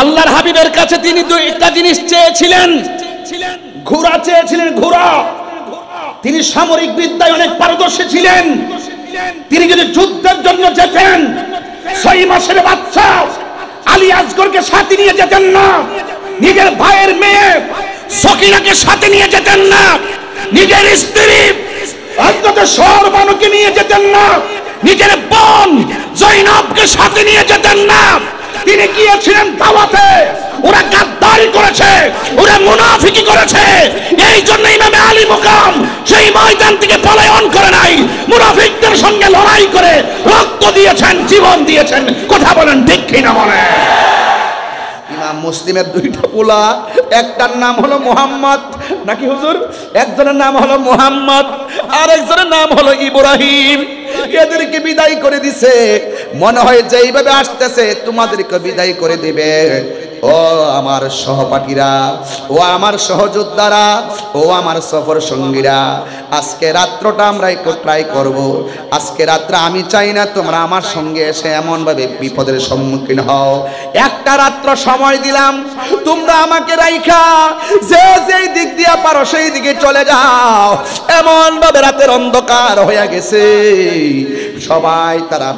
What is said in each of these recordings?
আল্লাহর হাবিবের কাছে তিনি দুইটা জিনিস চেয়েছিলেন, ঘোড়া চেয়েছিলেন, ঘোড়া। তিনি সামরিক বিদ্যায় অনেক পারদর্শী ছিলেন। তিনি যদি যুদ্ধের জন্য যেতেন 6 মাসের বাচ্চা আলী আসগরকে সাথে নিয়ে যেতেন না, নিজের ভাইয়ের মেয়ে সকিনাকে সাথে নিয়ে যেতেন না, নিজের স্ত্রী হযরত শরবানুকে নিয়ে যেতেন না, নিজের বোন জয়নবকে সাথে নিয়ে যেতেন না। তিনি গিয়েছিলেন দাওয়াতে, ওরা গাদ্দারি করেছে, ওরা মুনাফিকি করেছে, এই জন্য ইমামে আলী মুকাম সেই ময়দান থেকে পলায়ন করে নাই, মুনাফিকদের সঙ্গে লড়াই করে রক্ত দিয়েছেন, জীবন দিয়েছেন। কথা বলেন ঠিক কিনা বলেন? ইমাম মুসলিমের দুইটা পোলা, একটার নাম হলো মুহাম্মদ, নাকি হুজুর? একজনের নাম হলো মুহাম্মদ, আর একজনের নাম হলো ইব্রাহিম। এদেরকে বিদায় করে দিছে, মনে হয় যে এইভাবে আসতেছে তোমাদেরকে বিদায় করে দিবে। ও আমার সহপাঠীরা, ও আমার সহযোদ্ধারা, ও আমার সফর সঙ্গীরা, আজকে রাত্রটা আমরা একটু ট্রাই করব। আজকে রাত্রে আমি চাই না তোমরা আমার সঙ্গে এসে এমনভাবে বিপদের সম্মুখীন হও। একটা রাত্র সময় দিলাম, তোমরা আমাকে রাইখা যে যেই দিক দিয়ে পারো সেই দিকে চলে যাও। এমনভাবে রাতের অন্ধকার হয়ে গেছে, তারা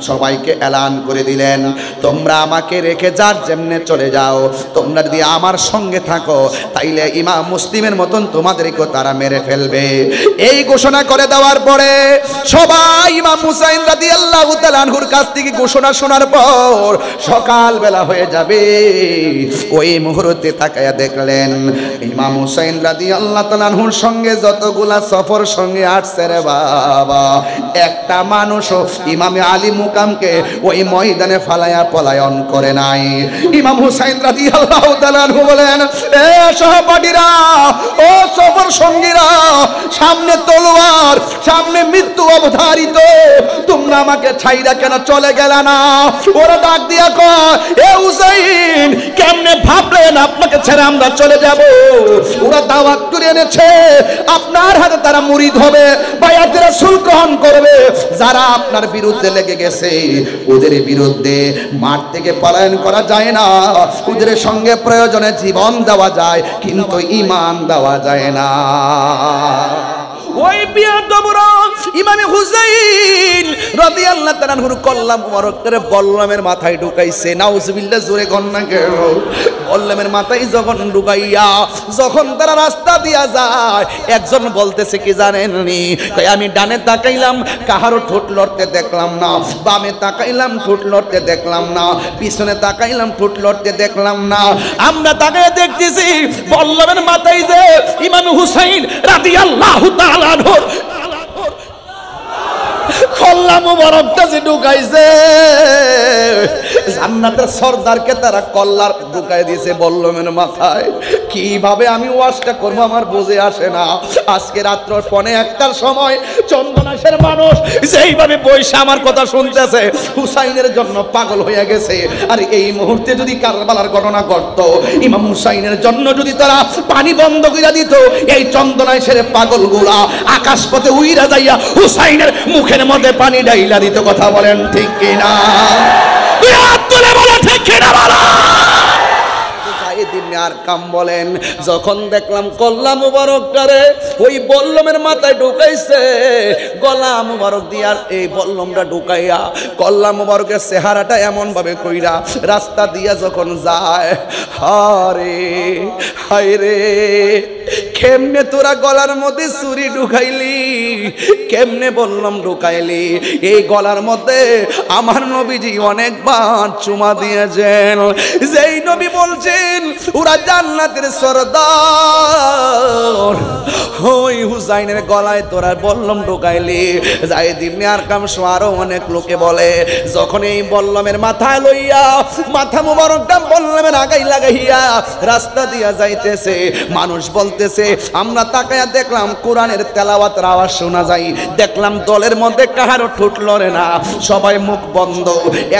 সবাইকে এলান করে দিলেন, তোমরা আমাকে রেখে যার যেমনে চলে যাও, তোমরা যদি আমার সঙ্গে থাকো তাইলে ইমাম মুসলিমের মতন তোমাদেরকে তারা মেরে ফেলবে। এই ঘোষণা করে দেওয়ার পরে সবাই ইমাম হুসাইন রাদিয়াল্লাহু তাআলা আনহুর কাছ থেকে ঘোষণা শোনার পর সকাল বেলা হয়ে যাবে, ওই মুহূর্তে তাকায়া দেখলেন ইমাম হুসাইন রাদিয়াল্লাহু তাআলা আনহুর সঙ্গে যতগুলা সফর সঙ্গে আসছে রে বাবা, একটা মানুষ ইমামে আলী মুকামকে ওই ময়দানে ফালায়া পলায়ন করে নাই। ইমাম হুসাইন রাদিয়াল্লাহু তাআলা আনহু বলেন, এ সহপাঠীরা, ও সফর সঙ্গীরা, সামনে তলোয়ার, সামনে মৃত্যু অবধারিত, তোমরা আমাকে ছাইরা কেন চলে গেল না? ওরা ডাক দিয়া কয়, এ হুসাইন, কেমনে ভাবলেন আপনাকে ছেড়ে আমরা চলে যাব? ওরা দাওয়াত করে এনেছে, আপনার হাতে তারা মুরিদ হবে, বায়াতে রাসূল গ্রহণ করবে। যারা আপনার বিরুদ্ধে লেগে গেছে ওদের বিরুদ্ধে মাঠ থেকে পলায়ন করা যায় না, ওদের সঙ্গে প্রয়োজনে জীবন দেওয়া যায়, কিন্তু ঈমান দেওয়া যায় না। ওই বিয়াদবরা ইমাম হুসাইন রাদিয়াল্লাহু তাআলা আনহুর কল্লা মুবারক করে বল্লমের মাথায় ঢুকাইছে। নাউজুবিল্লাহ, জোরে কন্যা কেন? বল্লমের মাথায় যখন ঢুকাইয়া যখন তারা রাস্তা দিয়া যায়, একজন বলতেছে কি জানেন নি, আমি ডানে তাকাইলাম কাহারো ঠোঁট লড়তে দেখলাম না, বামে তাকাইলাম ঠোঁট লড়তে দেখলাম না, পিছনে তাকাইলাম ঠোঁট লড়তে দেখলাম না। আমরা তাকায় দেখতেছি বল্লমের মাথায় যে ইমাম হুসাইন রাদিয়াল্লাহু তাআলা আনহুর কল্লা মুবারকটা যে ঢুকাইছে, জান্নাতের সরদারকে তারা কল্লার ঢুকাই দিয়েছে বল্লমের মাথায়। কিভাবে আমি ওয়াজটা করবো আমার বুঝে আসে না। আজকে রাত্র 1:15টার সময় চন্দনাশের মানুষ যেইভাবে বইসা আমার কথা শুনতেছে, হুসাইনের জন্য পাগল হয়ে গেছে। আর এই মুহূর্তে যদি কারবালার ঘটনা ঘটতো, ইমাম হুসাইনের জন্য যদি তারা পানি বন্ধ করে দিত, এই চন্দনাশের পাগলগুলা আকাশপথে উইরা যাইয়া হুসাইনের মুখের মধ্যে পানি ডাইলা দিত। কথা বলেন ঠিক কিনা? ঠিক কিনা বলা? আর কাম বলেন, যখন দেখলাম কল্লা মুবারকটারে ওই বল্লমের মাথায় ঢুকাইছে, গলা মুবারক দিয়ার এই বল্লমটা ঢুকাইয়া কল্লা মুবারকের চেহারাটা এমন ভাবে কইরা রাস্তা দিয়া যখন যায়, হারে হায় রে, কেমনে তোরা গলার মধ্যে ছুরি ঢুকাইলি, কেমনে বল্লম ঢুকাইলি? এই গলার মধ্যে আমার নবীজি অনেকবার চুমা দিয়েছেন, যেই নবী বলছেন ওরা জান্নাতের সরদার। ওই হুসাইনের গলায় তোরা বল্লম ঢুকাইলি। যায়েদ ইবনে আরকাম সহ আরো অনেক লোকে বলে, যখন এই বল্লমের মাথায় লইয়া মাথা মুবারকটা বল্লমের আগাই লাগাইয়া রাস্তা দিয়া যাইতেছে, মানুষ বলতেছে, আমরা তাকায়া দেখলাম কোরআনের তেলাওয়াতের আওয়াজ শোনা যায়, দেখলাম দলের মধ্যে কাহারও ঠোঁট লড়ে না, সবাই মুখ বন্ধ,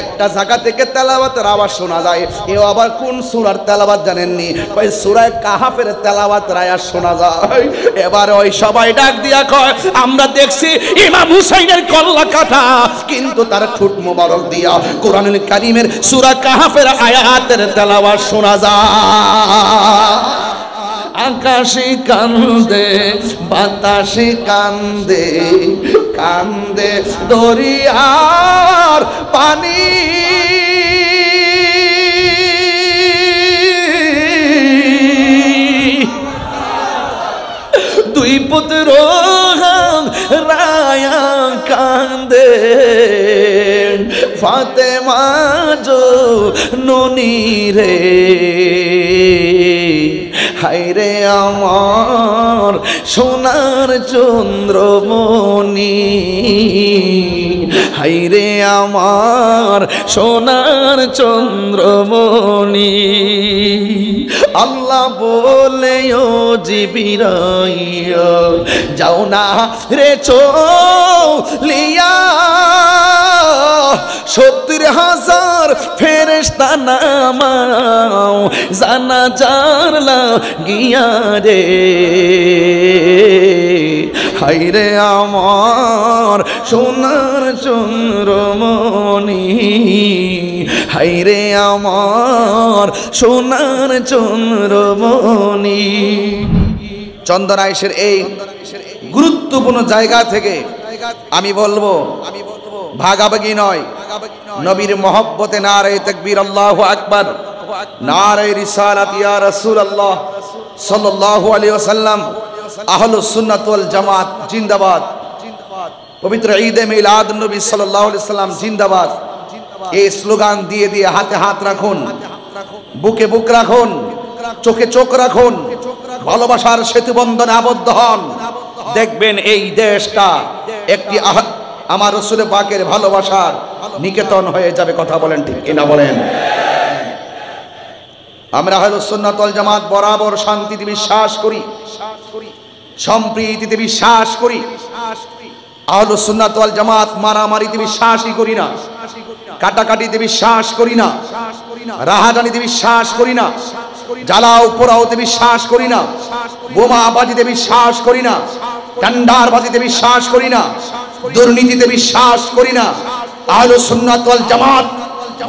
একটা জায়গা থেকে তেলাওয়াতের আওয়াজ শোনা যায়। এও আবার কোন সূরার তেলাওয়াত জানেননি? কই সূরা কাহাফের তেলাওয়াত আয়াত শোনা যায়। এবার ওই সবাই ডাক দিয়া কয় আমরা দেখছি ইমাম হুসাইনের কল্লা কাটা, কিন্তু তার ঠোঁট মোবারক দিয়া কোরআনুল কারীমের সূরা কাহাফের আয়াতের তেলাওয়াত শোনা যায়। আকাশে কান্দে বাতাসে কান্দে, কান্দে দরিয়ার পানি, দুই পুত্র রায়া কান্দে, ফাতেমা জো ননি রে, হায়রে আমার সোনার চন্দ্রমণি, হায়রে আমার সোনার চন্দ্রমণি। আল্লাহ বলে ও জিবরাইল যাও না রে চলিয়া, 70,000 ফেরেশতা নামাও জানাজার লাগিয়া রে, হায়রে আমার সোনার চন্দ্রমণি, হায়রে আমার সোনার চন্দ্রমণি। চন্দনাইশের এই গুরুত্বপূর্ণ জায়গা থেকে আমি বলবো ভাগাভাগি নয়, নবীর মহব্বতে নারে তাকবীর আল্লাহু আকবার, নারে রিসালাত ইয়া রাসূলুল্লাহ সাল্লাল্লাহু আলাইহি ওয়াসাল্লাম, আহলুস সুন্নাত ওয়াল জামাত জিন্দাবাদ, পবিত্র ঈদে মিলাদ নবী সাল্লাল্লাহু আলাইহি ওয়াসাল্লাম জিন্দাবাদ। এই স্লোগান দিয়ে দিয়ে হাতে হাত রাখুন, বুকে বুক রাখুন, চোখে চোখ রাখুন, ভালোবাসার সেতু বন্ধনে আবদ্ধ হন। দেখবেন এই দেশটা একটি আমার রাসূল পাকের ভালোবাসার নিকেতন হয়ে যাবে। কথা বলেন ঠিক কিনা বলেন? আমরা আহলুস সুন্নাত ওয়াল জামাত বরাবর শান্তিতে বিশ্বাস করি, সম্প্রীতিতে বিশ্বাস করি। আহলুস সুন্নাত ওয়াল জামাত মারামারিতে বিশ্বাসই করি না, কাটাকাটিতে বিশ্বাস করি না, রাহাজানিতে বিশ্বাস করি না, জ্বালাও পোড়াওতে বিশ্বাস করি না, বোমাবাজিতে বিশ্বাস করি না, ডান্ডারবাজিতে বিশ্বাস করি না, দুর্নীতিতে বিশ্বাস করি না। আহলুস সুন্নাত ওয়াল জামাত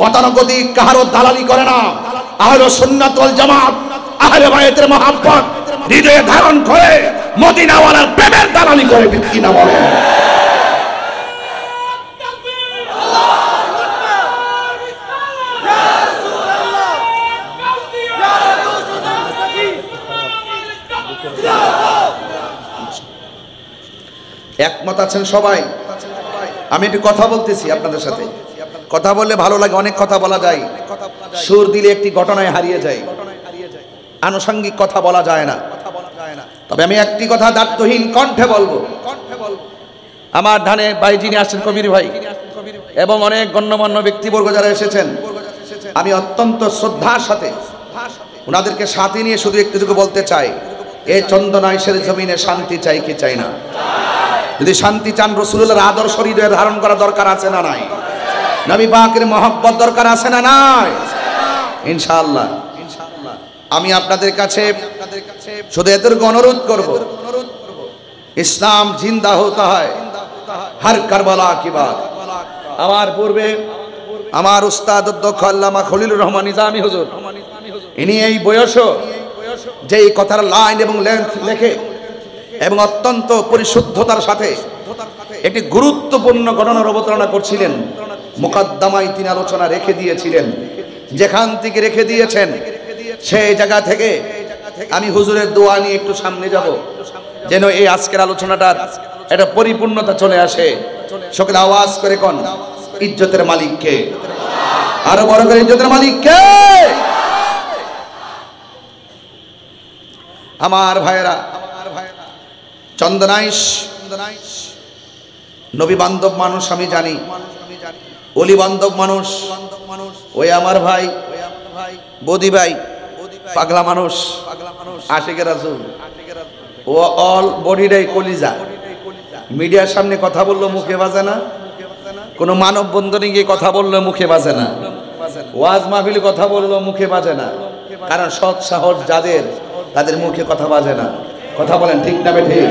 গতানুগতিক কাহারও দালালি করে না। আহলুস সুন্নাত ওয়াল জামাত আহলে বায়তের মহব্বত হৃদয়ে ধারণ করে মদিনাওয়ালার প্রেমের দালালি করে। কি না বলে? একমত আছেন সবাই? আমি একটু কথা বলতেছি আপনাদের সাথে, কথা বললে ভালো লাগে, অনেক কথা বলা যায়, সুর দিলে একটি ঘটনায় হারিয়ে যায়, আনুষঙ্গিক কথা বলা যায় না। তবে আমি একটি কথা দায়িত্বহীন কণ্ঠে বলবো। আমার ধানে ভাই যিনি আসছেন কবির ভাই এবং অনেক গণ্যমান্য ব্যক্তিবর্গ যারা এসেছেন, আমি অত্যন্ত শ্রদ্ধার সাথে ওনাদেরকে সাথে নিয়ে শুধু একটুটুকু বলতে চাই, এই চন্দনাইশের জমিনে শান্তি চাই কি চাই না? যদি শান্তি চান রাসূলুল্লাহর আদর্শ হৃদয়ে ধারণ করা দরকার আছে না নাই? নবী পাকের মহব্বত দরকার আছে না নাই? ইনশাআল্লাহ। আমি আপনাদের কাছে শুধু এতটুকু অনুরোধ করব, ইসলাম জিন্দা হতে হয় হর কারবালা কি বাত। আমার পূর্বে আমার উস্তাদ অধ্যক্ষ আল্লামা খলিলুর রহমান নিজামী হুজুর, ইনি এই বয়সও যে এই কথার লাইন এবং লেন্থ লেখে এবং অত্যন্ত পরিশুদ্ধতার সাথে একটি গুরুত্বপূর্ণ ঘটনার অবতারণা করছিলেন। মুকদ্দমায় তিনি আলোচনা রেখে দিয়েছিলেন, যেখান থেকে রেখে দিয়েছেন সেই জায়গা থেকে আমি হুজুরের দোয়া নিয়ে একটু সামনে যাব, যেন এই আজকের আলোচনাটার একটা পরিপূর্ণতা চলে আসে। সকলে আওয়াজ করে কোন ইজ্জতের মালিক কে? আরো বড় করে ইজ্জতের মালিক কে? আমার ভাইয়েরা, চন্দনাইশ নবী বান্ধব মানুষ আমি জানি, অলি বান্ধব মানুষ, ওই আমার ভাই বদি ভাই পাগলা মানুষ, আশিকের রাসূল, ও অল বডিটাই কলিজা। মিডিয়ার সামনে কথা বললো মুখে বাজে না, কোনো মানব বন্ধনে গিয়ে কথা বললো মুখে বাজে না, ওয়াজ মাহফিলে কথা বললো মুখে বাজে না, কারণ সৎ সাহস যাদের, তাদের মুখে কথা বাজে না। কথা বলেন ঠিক না বেঠিক?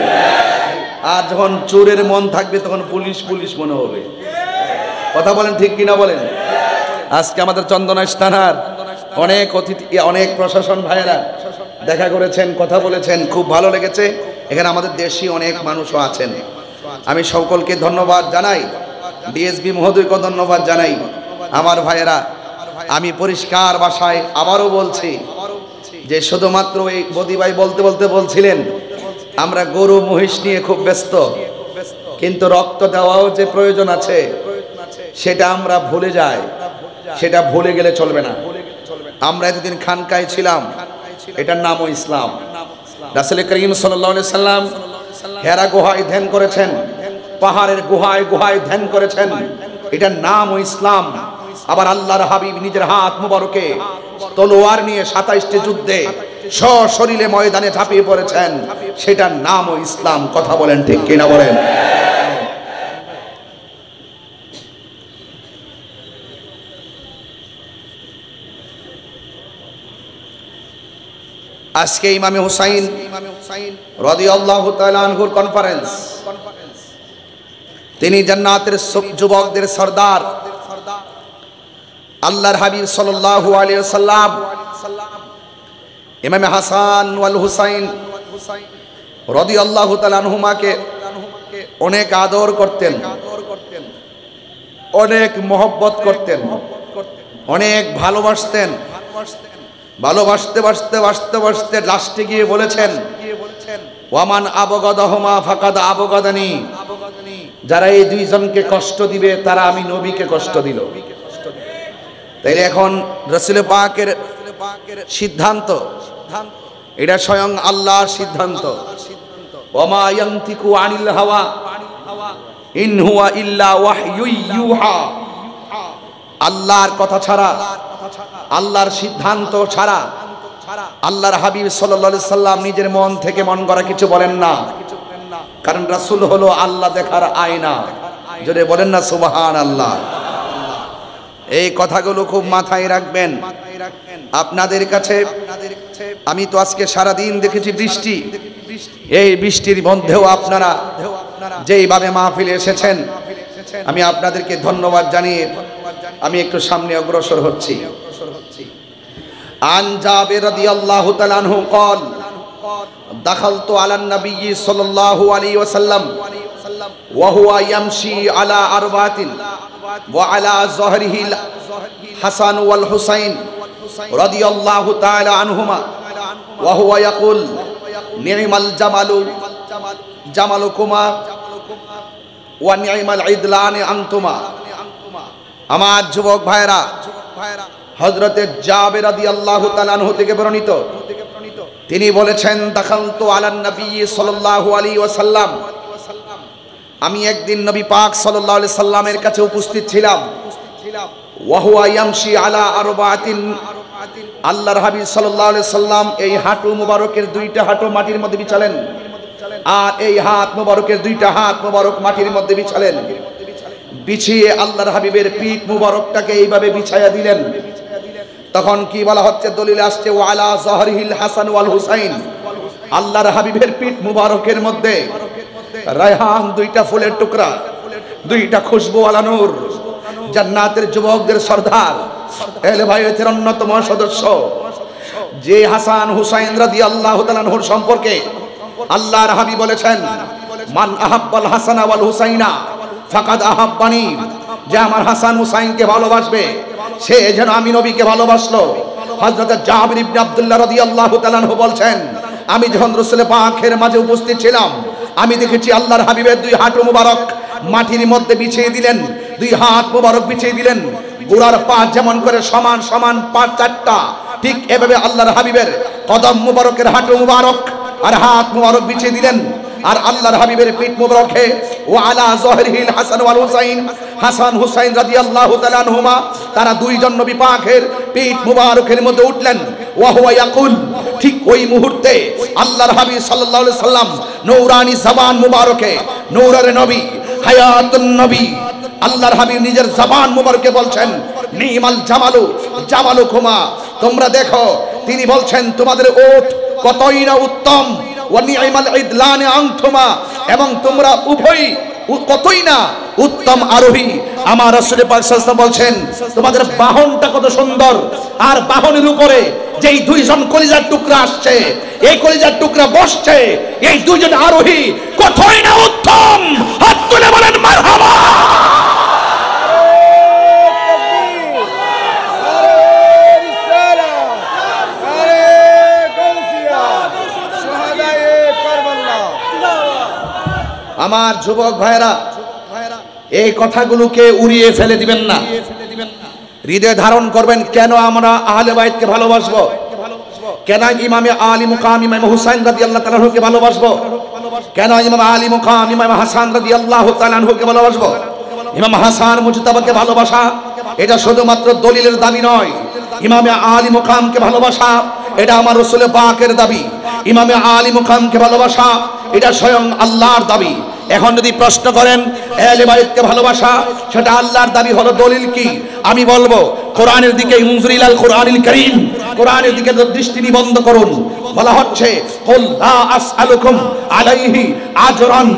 আর যখন চোরের মন থাকবে তখন পুলিশ পুলিশ মনে হবে। কথা বলেন ঠিক কিনা বলেন? আজকে আমাদের চন্দনাইশ থানার অনেক অতিথি, অনেক প্রশাসন ভাইয়েরা দেখা করেছেন, কথা বলেছেন, খুব ভালো লেগেছে। এখানে আমাদের দেশি অনেক মানুষও আছেন। আমি সকলকে ধন্যবাদ জানাই, ডিএসপি মহোদয়কে ধন্যবাদ জানাই। আমার ভাইয়েরা, আমি পরিষ্কার ভাষায় আবারও বলছি যে শুধুমাত্র এই বদি ভাই বলতে বলতে বলছিলেন আমরা গরু মহিষ নিয়ে খুব ব্যস্ত, কিন্তু রক্ত দেওয়াও যে প্রয়োজন আছে সেটা আমরা ভুলে যাই। সেটা ভুলে গেলে চলবে না। আমরা এতদিন খানকায় ছিলাম, এটার নামও ইসলাম। রাসূল করিম সাল্লাল্লাহু আলাইহি সাল্লাম হেরা গুহায় ধ্যান করেছেন, পাহাড়ের গুহায় গুহায় ধ্যান করেছেন, এটার নামও ইসলাম। আবার আল্লাহর হাবিব নিজের হাত মুবারকে তলোয়ার নিয়ে 27টি যুদ্ধে সশরীরে ময়দানে ঝাঁপিয়ে পড়েছেন, সেটার নামও ইসলাম। কথা বলেন ঠিক কিনা বলেন? আজকে ইমামে হুসাইন রাদিয়াল্লাহু তাআলা আনহুর কনফারেন্স। তিনি জান্নাতের যুবকদের সরদার আল্লাহর হাবিব সাল্লাল্লাহু আলাইহি ওয়াসাল্লাম ইমামে হাসান ওয়াল হুসাইন রাদিয়াল্লাহু তাআলা আনহুমাকে অনেক আদর করতেন, অনেক মহব্বত করতেন, অনেক ভালোবাসতেন। ভালোবাসতে বাসতে বাসতে বাসতে লাস্টে গিয়ে বলেছেন ওয়ামান আবগাদাহুমা ফাকাদ আবগাদানি, যারা এই দুইজনকে কষ্ট দিবে তারা আমি নবীকে কষ্ট দিল। তাইলে এখন রাসূল পাকের সিদ্ধান্ত, এটা স্বয়ং আল্লাহর সিদ্ধান্ত। ওয়ামা ইয়ানতিকু আনিল হাওয়া ইন হুয়া ইল্লা ওয়াহয়ু ইউহা। আল্লাহর কথা ছাড়া, আল্লাহর সিদ্ধান্ত ছাড়া আল্লাহর হাবিব সাল্লাল্লাহু আলাইহি সাল্লাম নিজের মন থেকে মন গড়া কিছু বলেন না। কারণ রাসূল হলো আল্লাহ দেখার আয়না। জোরে বলেন না সুবহানাল্লাহ। এই কথাগুলো খুব মাথায় রাখবেন। আপনাদের কাছে আমি তো আজকে সারা দিন দেখেছি বৃষ্টি, এই বৃষ্টির মধ্যেও আপনারা যেইভাবে মাহফিলে এসেছেন, আমি আপনাদেরকে ধন্যবাদ জানিয়ে আমি একটু সামনে অগ্রসর হচ্ছি। আন জাবির রাদিয়াল্লাহু তাআলা আনহু قال دخلت على النبي صلى الله عليه وسلم وهو يمشي على أربعة وعلى ظهره الحسن والحسين رضي الله تعالى عنهما وهو يقول نعم الجمل جملكما ونعم العدلان أنتما। আমার যুবক ভাইরা, হযরতে জাবের রাদিয়াল্লাহু তাআলা আনহু থেকে বর্ণিত, তিনি বলেছেন দাখালতু আলান নবী সাল্লাল্লাহু আলাইহি ওয়াসাল্লাম, আমি একদিন নবী পাক সাল্লাল্লাহু আলাইহি সাল্লামের কাছে উপস্থিত ছিলাম। ওয়া হুয়া ইয়ামশি আলা আরবাতিন, আল্লাহর হাবিব সাল্লাল্লাহু আলাইহি সাল্লাম এই হাঁটু মুবারকের দুইটা হাঁটু মাটির মধ্যে বিছালেন, আর এই হাত মুবারকের দুইটা হাত মুবারক মাটির মধ্যে বিছালেন। বিছিয়ে আল্লাহর হাবিবের পিঠ মুবারকটাকে এইভাবে বিছায়া দিলেন। তখন কি বলা হচ্ছে, দলিল আসছে ওয়ালা জহরিহিল হাসান ওয়াল হুসাইন, আল্লাহর হাবিবের পিঠ মুবারকের মধ্যে রায়হান, দুইটা ফুলের টুকরা, দুইটা খুশবুওয়ালা নূর, জান্নাতের যুবকদের সরদার, আহলে বাইতের অন্যতম সদস্য যে হাসান হুসাইন রাদিয়াল্লাহু তাআলা আনহুর সম্পর্কে আল্লাহর হাবিব বলেছেন মান আহাব্বাল হাসানা ওয়াল হুসাইনা ফাকাদ আহাব্বানি, যে আমার হাসান হুসাইনকে ভালোবাসবে সে যেন আমি নবীকে ভালোবাসলো। হযরত জাবির ইবনে আব্দুল্লাহ রাদিয়াল্লাহু তাআলা আনহু বলছেন, আমি যখন রাসূল পাকের মাঝে উপস্থিত ছিলাম, আমি দেখেছি আল্লাহর হাবিবের দুই হাঁটু মুবারক মাটির মধ্যে বিছিয়ে দিলেন, দুই হাত মুবারক বিছিয়ে দিলেন। গোড়ার পা যেমন করে সমান সমান পা চারটা, ঠিক এভাবে আল্লাহর হাবিবের কদম মুবারকের হাঁটু মুবারক আর হাত মুবারক বিছিয়ে দিলেন। আর আল্লাহর হাবিবের পিঠ মুবারকে ওয়া আলা জহরিহিল হাসান ওয়াল হুসাইন, হাসান হুসাইন রাদিয়াল্লাহু তাআলা আনহুমা, তারা দুইজন নবী পাকের পিঠ মুবারকের মধ্যে উঠলেন। ওয়া হুয়া ইয়াকুল, ঠিক ওই মুহূর্তে আল্লাহর হাবিব সাল্লাল্লাহু আলাইহি সাল্লাম নূরানি জবান মুবারকে, নূরের নবী, হায়াতুন নবী, আল্লাহর হাবিব নিজের জবান মুবারকে বলছেন নিমাল জামালু জামালুকুমা, তোমরা দেখো তিনি বলছেন তোমাদের ওট কতই না উত্তম, ওয়া নি'মাল ইদলানে আনতুমা, এবং তোমরা উভয় কতই না উত্তম আরোহী। আমার রাসূল পাক সাল্লাল্লাহু আলাইহি ওয়াসাল্লাম বলছেন তোমাদের বাহনটা কত সুন্দর, আর বাহনের উপরে যেই দুইজন কলিজার টুকরা আসছে, এই কলিজার টুকরা বসছে, এই দুইজন আরোহী কতই না উত্তম। হাত তুলে বলেন মারহাবা। আমার যুবক ভাইরা, এই কথাগুলোকে উড়িয়ে ফেলে দিবেন না, হৃদয়ে ধারণ করবেন। কেন আমরা আহলে বাইতকে ভালোবাসবো? কেন ইমামে আলী মুকাম ইমাম হুসাইন রাদিয়াল্লাহু তাআলা আনহুকে ভালোবাসবো? কেন ইমাম আলী মুকাম ইমাম হাসান রাদিয়াল্লাহু তাআলা আনহুকে ভালোবাসবো? ইমাম হাসান মুজতাবাকে ভালোবাসা এটা শুধুমাত্র দলিলের দাবি নয়। ইমামে আলী মুকামকে ভালোবাসা এটা আমার রাসূল পাকের দাবি। ইমামে আলী মুকামকে ভালোবাসা এটা স্বয়ং আল্লাহর দাবি। এখন যদি প্রশ্ন করেন আহলে বাইতকে ভালোবাসা সেটা আল্লাহর দাবি হলো, দলিল কি? আমি বলবো কোরআনের দিকে মুনজিরিলাল কোরআনিল কারীম, কোরআনের দিকে দৃষ্টি নিবদ্ধ করুন। বলা হচ্ছে কুল লা আসআলুকুম আলাইহি আজরান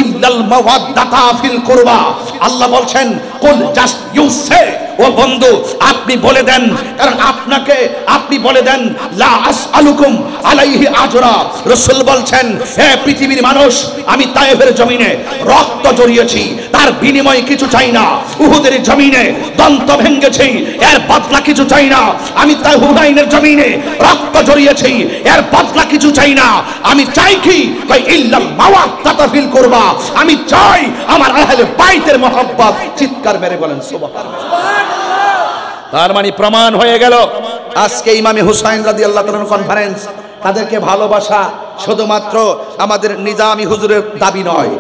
ইল্লাল মাওয়াদ্দাতা ফিল কুরবা। আল্লাহ বলছেন কুল, জাস্ট ইউ সে, ও বন্ধু আপনি বলে দেন, কারণ আপনাকে আপনি বলে দেন লা আসআলুকুম আলাইহি আজরা। রাসূল বলছেন হে পৃথিবীর মানুষ, আমি তায়েফের জমিনে রক্ত ঝরিয়েছি, তার বিনিময়ে কিছু চাই না। উহুদের জমিনে দন্ত ভেঙেছি, এর বদলা কিছু চাই না। আমি তাই হুনাইনের জমিনে রক্ত ঝরিয়েছি, এর বদলা কিছু চাই না। আমি চাই কি? কই ইল্লাল মাওয়াদ্দাতা ফিল কুরবা, আমি চাই আমার আহলে বাইতের মহব্বত। চিৎকার মেরে বলেন সুবহানাল্লাহ। তার মানে প্রমাণ হয়ে গেল আজকে ইমামে হুসাইন রাদিয়াল্লাহু তাআলা কনফারেন্স, তাদেরকে ভালোবাসা শুধুমাত্র আমাদের নিজামী হুজুরের দাবি নয়।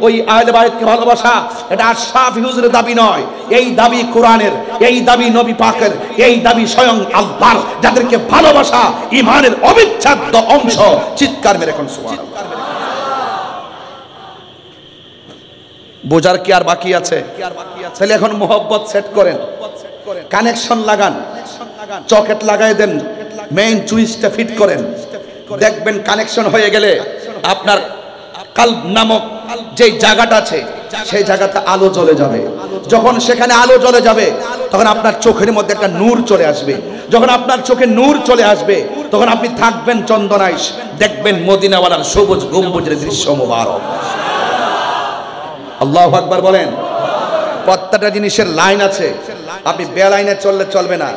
ওই আহলে বাইতকে ভালোবাসা এটা আশরাফি হুজুরের দাবি নয়। এই দাবি কোরআনের, এই দাবি নবী পাকের, এই দাবি স্বয়ং আল্লাহর, যাদেরকে ভালোবাসা ঈমানের অবিচ্ছেদ্য অংশ। চিৎকার মেরে কোন সুবহানাল্লাহ। বোঝার কি আর বাকি আছে? তাহলে এখন মোহব্বত সেট করেন, কানেকশন লাগান, চকেট লাগাই দেন, মেইন সুইচটা ফিট করেন, দেখবেন কানেকশন হয়ে গেলে আপনার কালব নামক যে জায়গাটা আছে সেই জায়গাতে আলো জ্বলে যাবে। যখন সেখানে আলো জ্বলে যাবে তখন আপনার চোখের মধ্যে একটা নূর চলে আসবে। যখন আপনার চোখে নূর চলে আসবে তখন আপনি থাকবেন চন্দনাইশ, দেখবেন মদিনাওয়ালার সবুজ গম্বুজের দৃশ্য মুবারক। আল্লাহু আকবার বলেন। প্রত্যেকটা জিনিসের লাইন আছে, আপনি বেলাইনে চললে চলবে না।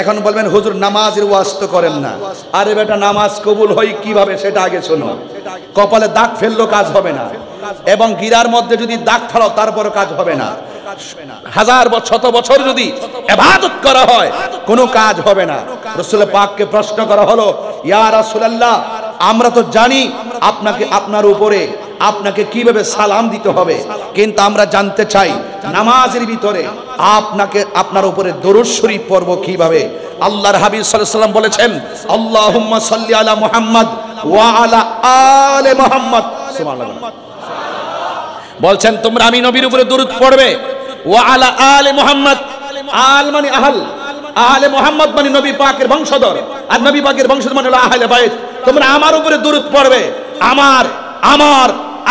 এখন বলবেন হুজুর নামাজের ওয়াজ তো করেন না। আরে বেটা, নামাজ কবুল হয় কিভাবে সেটা আগে শোনো। কপালে দাগ ফেললো কাজ হবে না, এবং গিরার মধ্যে যদি দাগ ফেলো তারপরও কাজ হবে না। হাজার শত বছর যদি ইবাদত করা হয় কোনো কাজ হবে না। রাসূল পাককে প্রশ্ন করা হলো, ইয়া রাসূলুল্লাহ, আমরা তো জানি আপনাকে, আপনার উপরে আপনাকে কিভাবে সালাম দিতে হবে, কিন্তু আমরা জানতে চাই নামাজের ভিতরে আপনাকে, আপনার উপরে দরুদ শরীফ পড়ব কিভাবে? আল্লাহর হাবিব সাল্লাল্লাহু আলাইহি ওয়াসাল্লাম বলেছেন, আল্লাহুম্মা সাল্লি আলা মুহাম্মদ ওয়া আলা আলে মুহাম্মদ। সুবহানাল্লাহ। বলছেন তোমরা আমি নবীর উপরে দরুদ পড়বে, ওয়া আলা আলে মুহাম্মদ। আল মানে আহল, আলে মুহাম্মদ মানে নবী পাকের বংশধর, আর নবী পাকের বংশধর মানে হলো আহলে বাইত। তোমরা আমার উপরে দরুদ পড়বে, আমার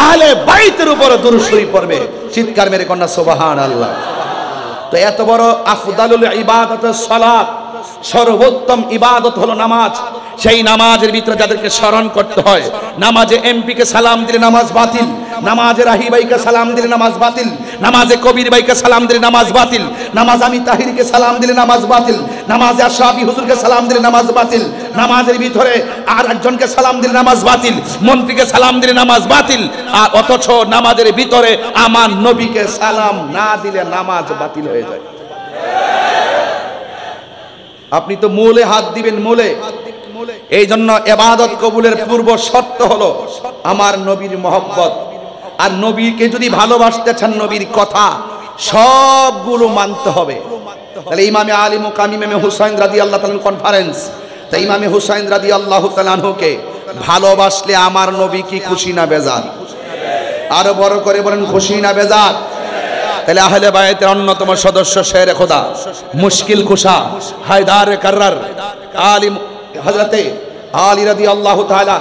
আহলে বাইতের উপরে দরুদ শরীফ পড়বে। চিৎকার মেরে কন্যা সুবহানাল্লাহ। তো এত বড় আফদালুল ইবাদাতুস সালাত, সর্বোত্তম ইবাদত হলো নামাজ। সেই নামাজের ভিতরে যাদেরকে স্মরণ করতে হয়, নামাজে এমপি কে সালাম দিলে নামাজ বাতিল, নামাজে রাহি ভাইকে সালাম দিলে নামাজ বাতিল, নামাজে কবির ভাইকে সালাম দিলে নামাজ বাতিল, নামাজ আমি তাহিরকে সালাম দিলে নামাজ বাতিল, নামাজে আশরাফি হুজুরকে সালাম দিলে নামাজ বাতিল, নামাজের ভিতরে আর একজনকে সালাম দিলে নামাজ বাতিল, মন্ত্রীকে সালাম দিলে নামাজ বাতিল। আর অথচ নামাজের ভিতরে আমার নবীকে সালাম না দিলে নামাজ বাতিল হয়ে যায়। আপনি তো মূলে হাত দিবেন, মূলে। এই জন্য ইবাদত কবুলের পূর্ব শর্ত হলো আমার নবীর মহব্বত। আর নবীকে যদি ভালোবাসতে চান, নবীর কথা সবগুলো মানতে হবে। তাহলে ইমামে আলী মুকাম ইমামে হুসাইন রাদিয়াল্লাহু তাআলা কনফারেন্স, তাই ইমামে হুসাইন রাদিয়াল্লাহু তাআলা আনহুকে ভালোবাসলে আমার নবী কি খুশি না বেজার? আরো বড় করে বলেন, খুশি না বেজার? তাহলে আহলে বাইতের অন্যতম সদস্য শের খোদা, মুশকিল কুশা, হায়দার কাররার, হযরতে আলী রাদিয়াল্লাহু তাআলা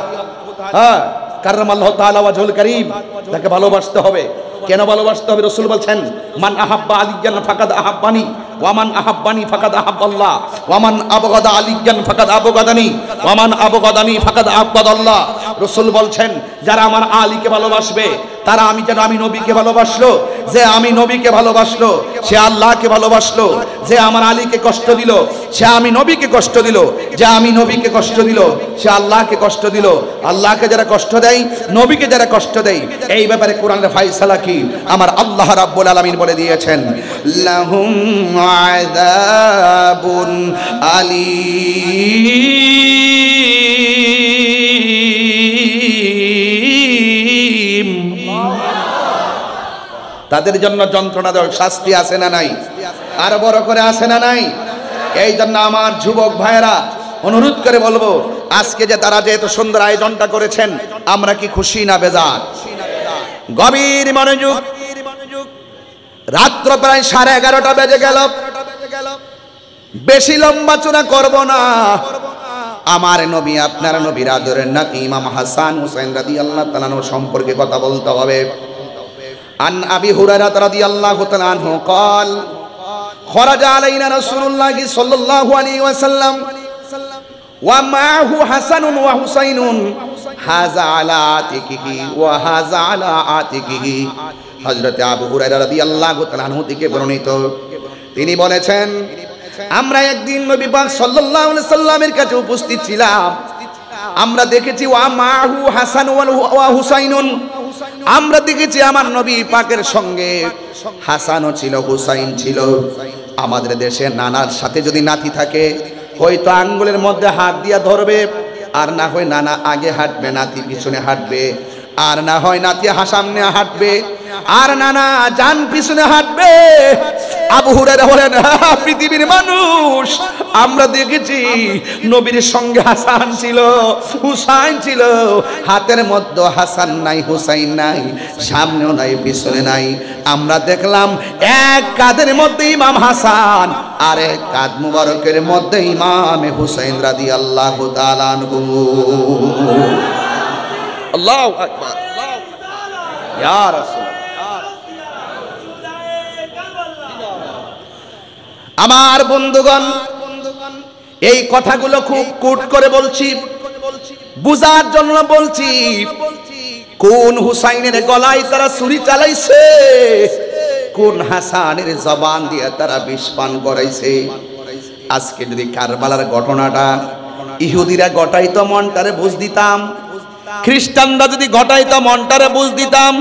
কাররামাল্লাহু তাআলা ওয়াজহুল কারীম, তাকে ভালোবাসতে হবে। কেন ভালোবাসতে হবে? রাসূল বলছেন, মান আহাব্বা আলিয়ান ফাকাদ আহাব্বানি ওয়া মান আহাব্বানি ফাকাদ আহাব্বাল্লাহ ওয়া মান আবগাদা আলিয়ান ফাকাদ আবগাদানি ওয়া মান আবগাদানি ফাকাদ আবগাদাল্লাহ। রাসূল বলছেন, যারা আমার আলীকে ভালোবাসবে তারা আমি নবীকে ভালোবাসলো, যে আমি নবীকে ভালোবাসলো সে আল্লাহকে ভালোবাসলো, যে আমার আলীকে কষ্ট দিল সে আমি নবীকে কষ্ট দিল, যে আমি নবীকে কষ্ট দিল সে আল্লাহকে কষ্ট দিল। আল্লাহকে যারা কষ্ট দেয়, নবীকে যারা কষ্ট দেয়, এই ব্যাপারে কোরআনের ফায়সালা কি আমার আল্লাহ রাব্বুল আলামিন বলে দিয়েছেন, লাহুম আযাবুন আলীম। তাদের জন্য যন্ত্রণাদায়ক শাস্তি আছে না নাই? আর বড় করে আছে না নাই? এই জন্য আমার যুবক ভাইয়েরা অনুরোধ করে বলবো, আজকে যে তারা যে এত সুন্দর আয়োজনটা করেছেন, আমরা কি খুশি না বেজার? গভীর মনোযোগ। রাত্র প্রায় 11:30 বেজে গেল। বেশি লম্বা চূড়া করব না। আমার নবী, আপনার নবীর আদরের নাতি ইমাম হাসান হুসাইন রাদিয়াল্লাহু তাআলা সম্পর্কে কথা বলতে হবে। আন আবি হুরায়রা রাদিয়াল্লাহু তাআলা আনহু قال خرج علينا رسول الله صلى الله عليه وسلم ومعه حسن وحسين هذا على عاتقه وهذا على عاتقه। হযরত আবু হুরায়রা রাদিয়াল্লাহু তাআলা আনহু থেকে বর্ণিত, তিনি বলেছেন, আমরা একদিন নবী পাক সাল্লাল্লাহু আলাইহি সাল্লামের কাছে উপস্থিত ছিলাম। আমরা দেখেছি ওয়া মাহু হাসান ওয়া হুসাইনুন, আমরা দেখেছি আমার নবী পাকের সঙ্গে হাসানও ছিল, হুসাইন ছিল। আমাদের দেশে নানার সাথে যদি নাতি থাকে, হয়তো আঙ্গুলের মধ্যে হাত দিয়া ধরবে, আর না হয় নানা আগে হাঁটবে, নাতি পিছনে হাঁটবে, আর না হয় নাতি সামনে হাঁটবে, আর নানা জান পিছনে হাঁটবে। আবু হুরায়রা বলেন, পৃথিবীর মানুষ, আমরা দেখেছি নবীর সঙ্গে হাসান ছিল, হুসাইন ছিল, হাতের মধ্যে হাসান নাই, হুসাইন নাই, সামনেও নাই, পিছনে নাই। আমরা দেখলাম এক কাঁধের মধ্যে ইমাম হাসান, আর এক কাঁধ মুবারকের মধ্যে ইমাম হুসাইন রাদিয়াল্লাহু তাআলা আনহু। আল্লাহু আকবার, ইয়া রাসূল। আমার বন্ধুগণ, এই কথাগুলো খুব কুট করে বলছি, বুঝার জন্য বলছি। কোন হুসাইনের গলায় তারা ছুরি চালাইছে, কোন হাসানের জবান দিয়ে তারা বিষ পান করাইছে। আজকে যদি কারবালার ঘটনাটা ইহুদিরা ঘটাইতো, মনটারে বুঝ দিতাম। খ্রিস্টানরা যদি ঘটাইতো, মনটারে বুঝ দিতাম।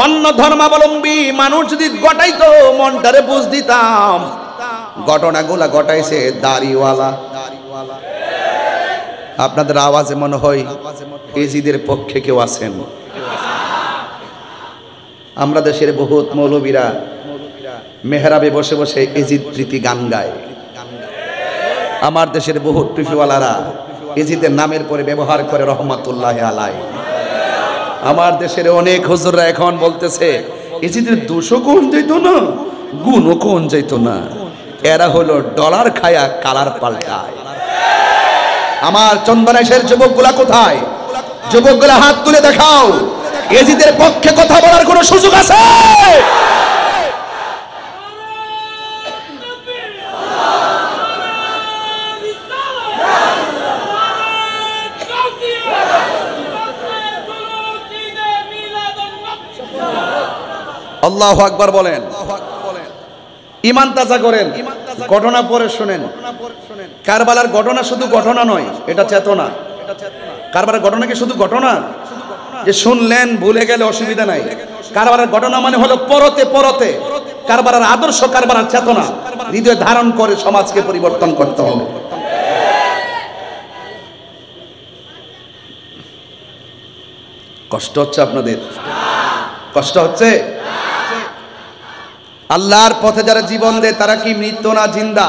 অন্য ধর্মাবলম্বী মানুষ যদি ঘটাইতো, মনটারে বুঝ দিতাম। ঘটনাগুলা ঘটাইছে দাড়িওয়ালা। আপনাদের আওয়াজে মনে হয় এজিদের পক্ষে কেউ আছেন। আমরা দেশের বহুত মৌলবীরা মেহরাবে বসে বসে এজিদ প্রীতি গান গায়। আমার দেশের বহুত টুপিওয়ালারা এজিদের নামের পরে ব্যবহার করে রহমাতুল্লাহ আলাই। আমার দেশের অনেক হুজুররা এখন বলতেছে এজিদের দোষও কোন যাইতো না, গুণও কোন যাইতো না, এরা হলো ডলার খায়া কালার পাল্টায়। আমার চন্দনেশের যুবকগুলা কোথায়? যুবকগুলা হাত তুলে দেখাও, এজিদের পক্ষে কথা বলার কোনো সুযোগ আছে? আল্লাহু আকবার বলেন, ঈমান তাজা করেন। ঘটনা পরে শুনেন। কারবালার ঘটনা শুধু ঘটনা নয়, এটা চেতনা। কারবালার ঘটনা কি শুধু ঘটনা যে শুনলেন ভুলে গেলে অসুবিধা নাই? কারবালার ঘটনা মানে হলো পরতে পরতে কারবালার আদর্শ, কারবালার চেতনা হৃদয়ে ধারণ করে সমাজকে পরিবর্তন করতে হবে। কষ্ট হচ্ছে আপনাদের? কষ্ট হচ্ছে? আল্লাহর পথে যারা জীবন দেয় তারা কি মৃত্যু না জিন্দা?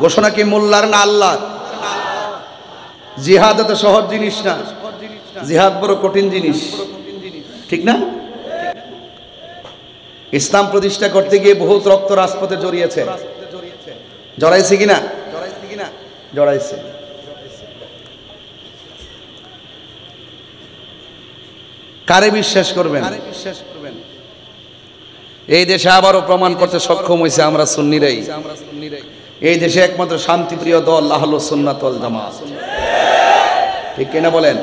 ঘোষণা কি মোল্লার না আল্লাহ? জিহাদ এত সহজ জিনিস না, জিহাদ বড় কঠিন জিনিস, ঠিক না? ইসলাম প্রতিষ্ঠা করতে গিয়ে বহুত রক্ত রাজপথে জড়িয়েছে, জড়াইছে কিনা? জড়াইছে। কারে বিশ্বাস করবেন? এই দেশে আবারও প্রমাণ করতে সক্ষম হয়েছে আমরা সুন্নিরাই। এই দেশে একমাত্র শান্তিপ্রিয় দল আহলুস সুন্নাত ওয়াল জামাত, ঠিক কিনা বলেন?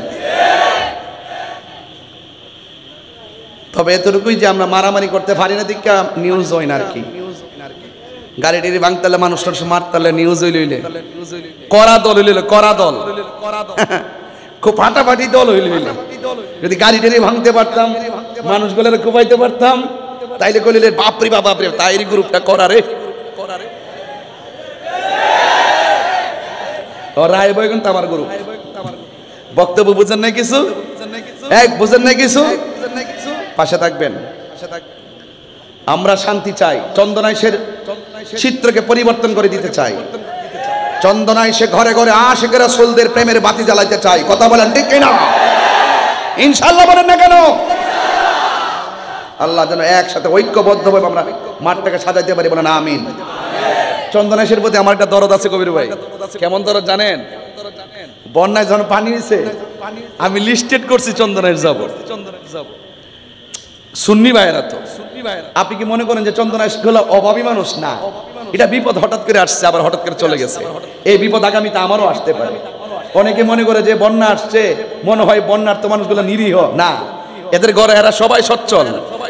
তবে এতটুকুই যে আমরা মারামারি করতে পারি না, দিকে নিউজ হয় না আর কি। গাড়ি টাড়ি ভাঙতালে, মানুষ মারতালে নিউজ হইলে করা দল হইলে, করা দল খুব ফাটাফাটি দল হইলে, যদি গাড়ি টাড়ি ভাঙতে পারতাম, মানুষগুলোর কুপাইতে পারতাম, তাইলে কইলে বাপরে বাপরে তাইরি গ্রুপটা করারে রায় বই কিন্তু আমার গ্রুপ। বক্তব্য বুঝেন নাই কিছু, বুঝেন নাই কিছু, পাশে থাকবেন। আমরা শান্তি চাই, চন্দনাইশের চিত্রকে পরিবর্তন করে দিতে চাই। চন্দনাইশে ঘরে ঘরে আশিক রাসূলদের প্রেমের বাতি জ্বালাইতে চাই। কথা বলেন ঠিক কিনা? ইনশাআল্লাহ বলেন না কেন? আল্লাহ যেন একসাথে ঐক্যবদ্ধভাবে আমরা মাঠটাকে সাজাইতে পারি, বলেন আমিন। চন্দনাইশের প্রতি আমার একটা দরদ আছে কবির ভাই। কেমন দরদ জানেন? বন্যায় যখন পানি হয়েছে, আমি লিস্টেড করছি চন্দনাইশ যাব। সুন্নি ভাইয়েরা তো, আপনি কি মনে করেন যে চন্দনাইশ গুলো অভাবী মানুষ? না, এটা বিপদ হঠাৎ করে আসছে, আবার হঠাৎ করে চলে গেছে। এই বিপদ আগামীতে আমারও আসতে পারে। অনেকে মনে করে যে বন্যা আসছে, মনে হয় বন্যার তো মানুষগুলো নিরীহ। না, এদের ঘরে এরা সবাই সচ্ছল।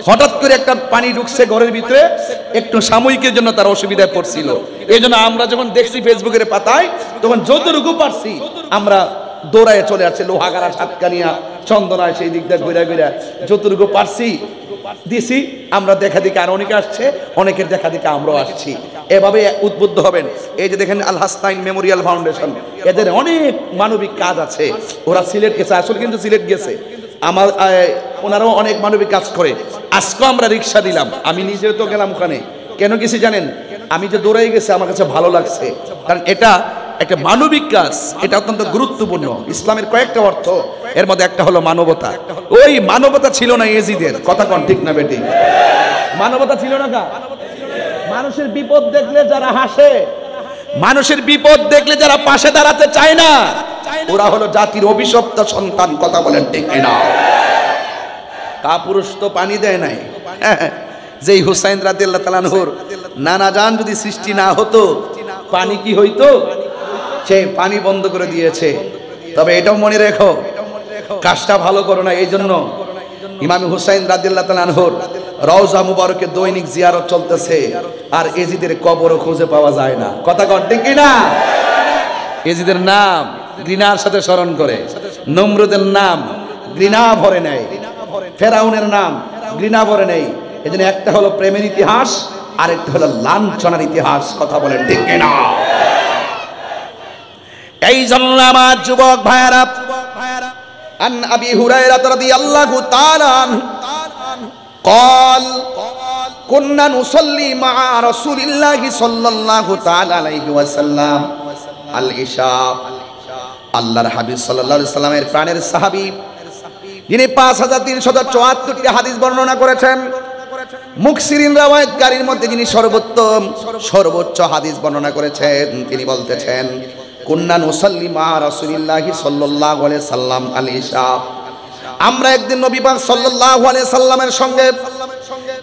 হঠাৎ করে একটা পানি ঢুকছে ঘরের ভিতরে, একটু সাময়িকের জন্য তার অসুবিধায় পড়ছিল। এই জন্য আমরা যখন দেখছি ফেসবুকের পাতায়, তখন যতটুকু পারছি আমরা দৌড়ায় চলে আসছে। লোহাগাড়া সাতকানিয়া চন্দনায় সেই দিক দিয়ে ঘুরে ঘুরে যতটুকু পারছি দিছি। আমরা দেখা দেখে আর অনেকে আসছে, অনেকের দেখা দেখে আমরাও আসছি। এভাবে উদ্বুদ্ধ হবেন। এই যে দেখেন আল হাসনাইন মেমোরিয়াল ফাউন্ডেশন, এদের অনেক মানবিক কাজ আছে। ওরা সিলেট গেছে, আসলে কিন্তু সিলেট গেছে। আমার ওনারাও অনেক মানবিক কাজ করে। আজকেও আমরা রিক্সা দিলাম, আমি নিজেও তো গেলাম ওখানে। কেন গেছি জানেন? আমি যে দৌড়াই গেছি, আমার কাছে ভালো লাগছে, কারণ এটা একটা মানবিক কাজ। এটা অত্যন্ত গুরুত্বপূর্ণ। ইসলামের কয়েকটা অর্থ, এর মধ্যে একটা হলো মানবতা। ওই মানবতা ছিল না এজিদের। কথা কোন ঠিক না বেটি? মানবতা ছিল না। মানুষের বিপদ দেখলে যারা হাসে, মানুষের বিপদ দেখলে যারা পাশে দাঁড়াতে চায় না, ওরা হলো জাতির অভিশপ্ত সন্তান। কথা বলেন ঠিক না? কাপুরুষ তো পানি দেয় নাই। যেই হুসাইন রাদিয়াল্লাহু তাআলা আনহুর নানা জান যদি সৃষ্টি না হতো, পানি কি হইতো? সে পানি বন্ধ করে দিয়েছে। তবে এটাও মনে রেখো, কাজটা ভালো করো না। এই জন্য ইমাম হুসাইন রাদিয়াল্লাহু তাআলা আনহুর রওজা মুবারকে দৈনিক জিয়ারত চলতেছে, আর এজিদের কবরও খুঁজে পাওয়া যায় না। কথা কন ঠিক কি না? এজিদের নাম ঘৃণার সাথে স্মরণ করে, নমরুদের নাম ঘৃণা ভরে নেয়, ফেরাউনের নাম ঘৃণা ভরে নেয়। এজন্য একটা হলো প্রেমের ইতিহাস, আর একটা হলো লাঞ্ছনার ইতিহাস। কথা বলেন ঠিক কি না? এই জন্য আমার যুবক ভাইয়েরা, আন আবি হুরায়রা রাদিয়াল্লাহু তাআলা আনহু قال كنا نصلي مع رسول الله صلى الله تعالى عليه وسلم العشاء। আল্লাহর হাবিব সাল্লাল্লাহু আলাইহি সাল্লামের প্রাণের সাহাবী, যিনি 5374টি হাদিস বর্ণনা করেছেন, মুকসিরিন রাওয়ায়াতকারীর মধ্যে যিনি সর্বোচ্চ হাদিস বর্ণনা করেছেন, তিনি বলতেছেন কুন্না নুসাল্লি মা রাসূলিল্লাহি সাল্লাল্লাহু আলাইহি সাল্লাম আল ইশা। আমরা একদিন নবী পাক সাল্লাল্লাহু আলাইহি সাল্লামের সঙ্গে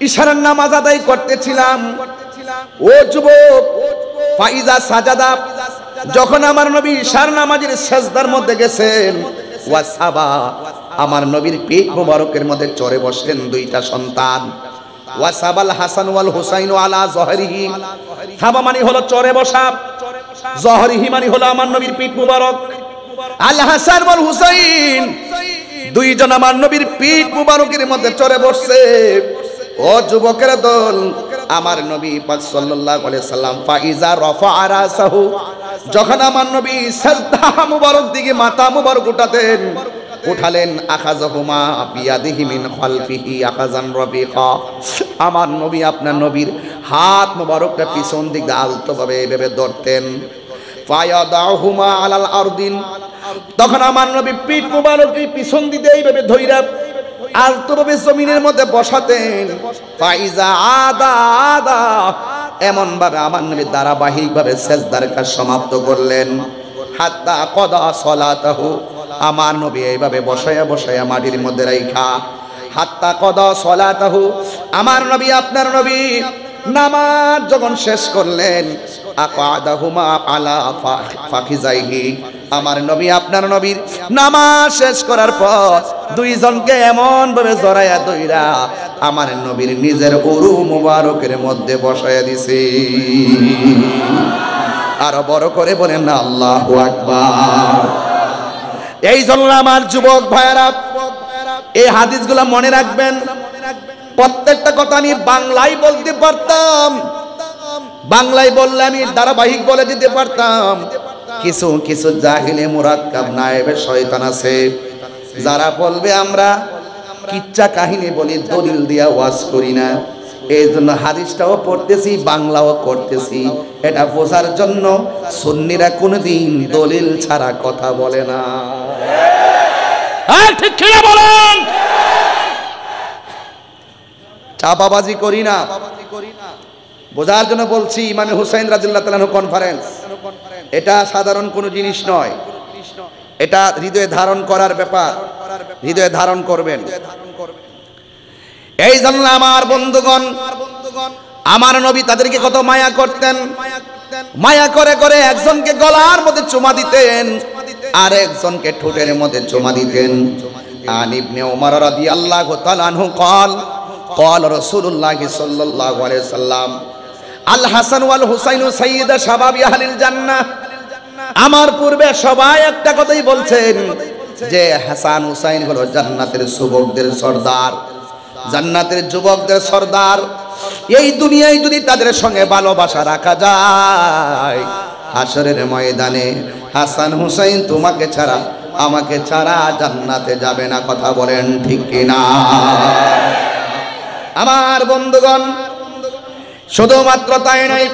ইশারার নামাজ আদায় করতেছিলাম। ও যুবক, ফাইজা সাজাদা, যখন আমার নবী ইশার নামাজের সিজদার মধ্যে গেছেন, ওয়াসাবা, আমার নবীর পিঠ মোবারকের মধ্যে চড়ে বসলেন দুইটা সন্তান। ওয়াসাবাল হাসান ওয়াল হুসাইন আলা জহরিহি, সাবা মানে হলো চড়ে বসা, জহরিহি মানে হলো আমার নবীর পিঠ মোবারক। আল হাসান ওয়াল হুসাইন দুইজন আমার নবীর পিঠ মুবারকের মধ্যে চড়ে বসছে। ও যুবকের দল, আমার নবী পাক সাল্লাল্লাহু আলাইহি সাল্লাম ফাইজা রাফা রাসাহু, যখন আমার নবী সাজদা মুবারক দিকে মাথা মুবারক উঠালেন, আখাযাহুমা বিয়াদিহি মিন খালফিহি আখাযান রাবিকা, আমার নবী আপনার নবীর হাত মুবারকটা পিছন দিক দিয়ে আলতোভাবে এভাবে ধরতেন। ফায়াদাহুমা আলাল আরদিন, তখন আমার নবী পিঠ মুবারকটি পিছন দিতে এইভাবে ধইরা আলতোভাবে জমিনের মধ্যে বসাতেন। ফাইজা আদা আদা, এমন ভাবে আমার নবী ধারাবাহিক ভাবে সেজদার কাজ সমাপ্ত করলেন। হাত্তা কদা সলাতাহু, আমার নবী এইভাবে বসায়া বসায়া মাটির মধ্যে রাইখা, হাত্তা কদা সলাতাহু, আমার নবী আপনার নবী নামাজ যখন শেষ করলেন, আকাদাহুমা আলা ফাখিজাইহি, আমার নবী আপনার নবীর নামাজ শেষ করার পর দুইজনকে এমন ভাবে জড়াইয়া দইরা আমার নবীর নিজের উরু মুবারকের মধ্যে বসায়া দিছে। আরো বড় করে বলেন না আল্লাহু আকবার। এই জন্য আমার যুবক ভাইরা এই হাদিসগুলো মনে রাখবেন। প্রত্যেকটা কথা আমি বাংলায় বলতে পারতাম, বাংলায় বললে আমি ধারাবাহিক বলে দিতে পারতাম। কিছু কিছু জাহিলে মুরাক্কাব নায়েবে শয়তান আছে যারা বলবে আমরা কিচ্ছা কাহিনী বলি, দলিল দিয়া ওয়াজ করি না। এই জন্য হাদিসটাও পড়তেছি, বাংলাও করতেছি, এটা বোঝার জন্য সুন্নিরা কোনোদিন দলিল ছাড়া কথা বলে না। ঠিক কি বলেন? চাপাবাজি করি না, বোঝার জন্য বলছি। ইমাম হুসাইন রাদিয়াল্লাহু তাআলা আনহু কনফারেন্স, এটা সাধারণ কোনো জিনিস নয়, এটা হৃদয়ে ধারণ করার ব্যাপার, হৃদয়ে ধারণ করবেন। এই জন্য আমার বন্ধুগণ, আমার নবী তাদেরকে কত মায়া করতেন, মায়া করে করে একজনকে গলার মধ্যে চুমা দিতেন আর একজনকে ঠোঁটের মধ্যে চুমা দিতেন। আন ইবনে ওমর রাদিয়াল্লাহু তাআলা আনহু قال قال رسول الله صلى الله عليه وسلم আল হাসান ওয়াল হুসাইন সাইয়্যিদা শাবাবি আহলিল জান্নাহ। আমার পূর্বে সবাই একটা কথাই বলছেন যে হাসান হুসাইন হলো জান্নাতের যুবকদের সর্দার, জান্নাতের যুবকদের সর্দার। এই দুনিয়ায় যদি তাদের সঙ্গে ভালোবাসা রাখা যায়, হাসরের ময়দানে হাসান হুসাইন তোমাকে ছাড়া আমাকে ছাড়া জান্নাতে যাবে না। কথা বলেন ঠিক কিনা? আমার বন্ধুগণ, শুধুমাত্র তাই নয়,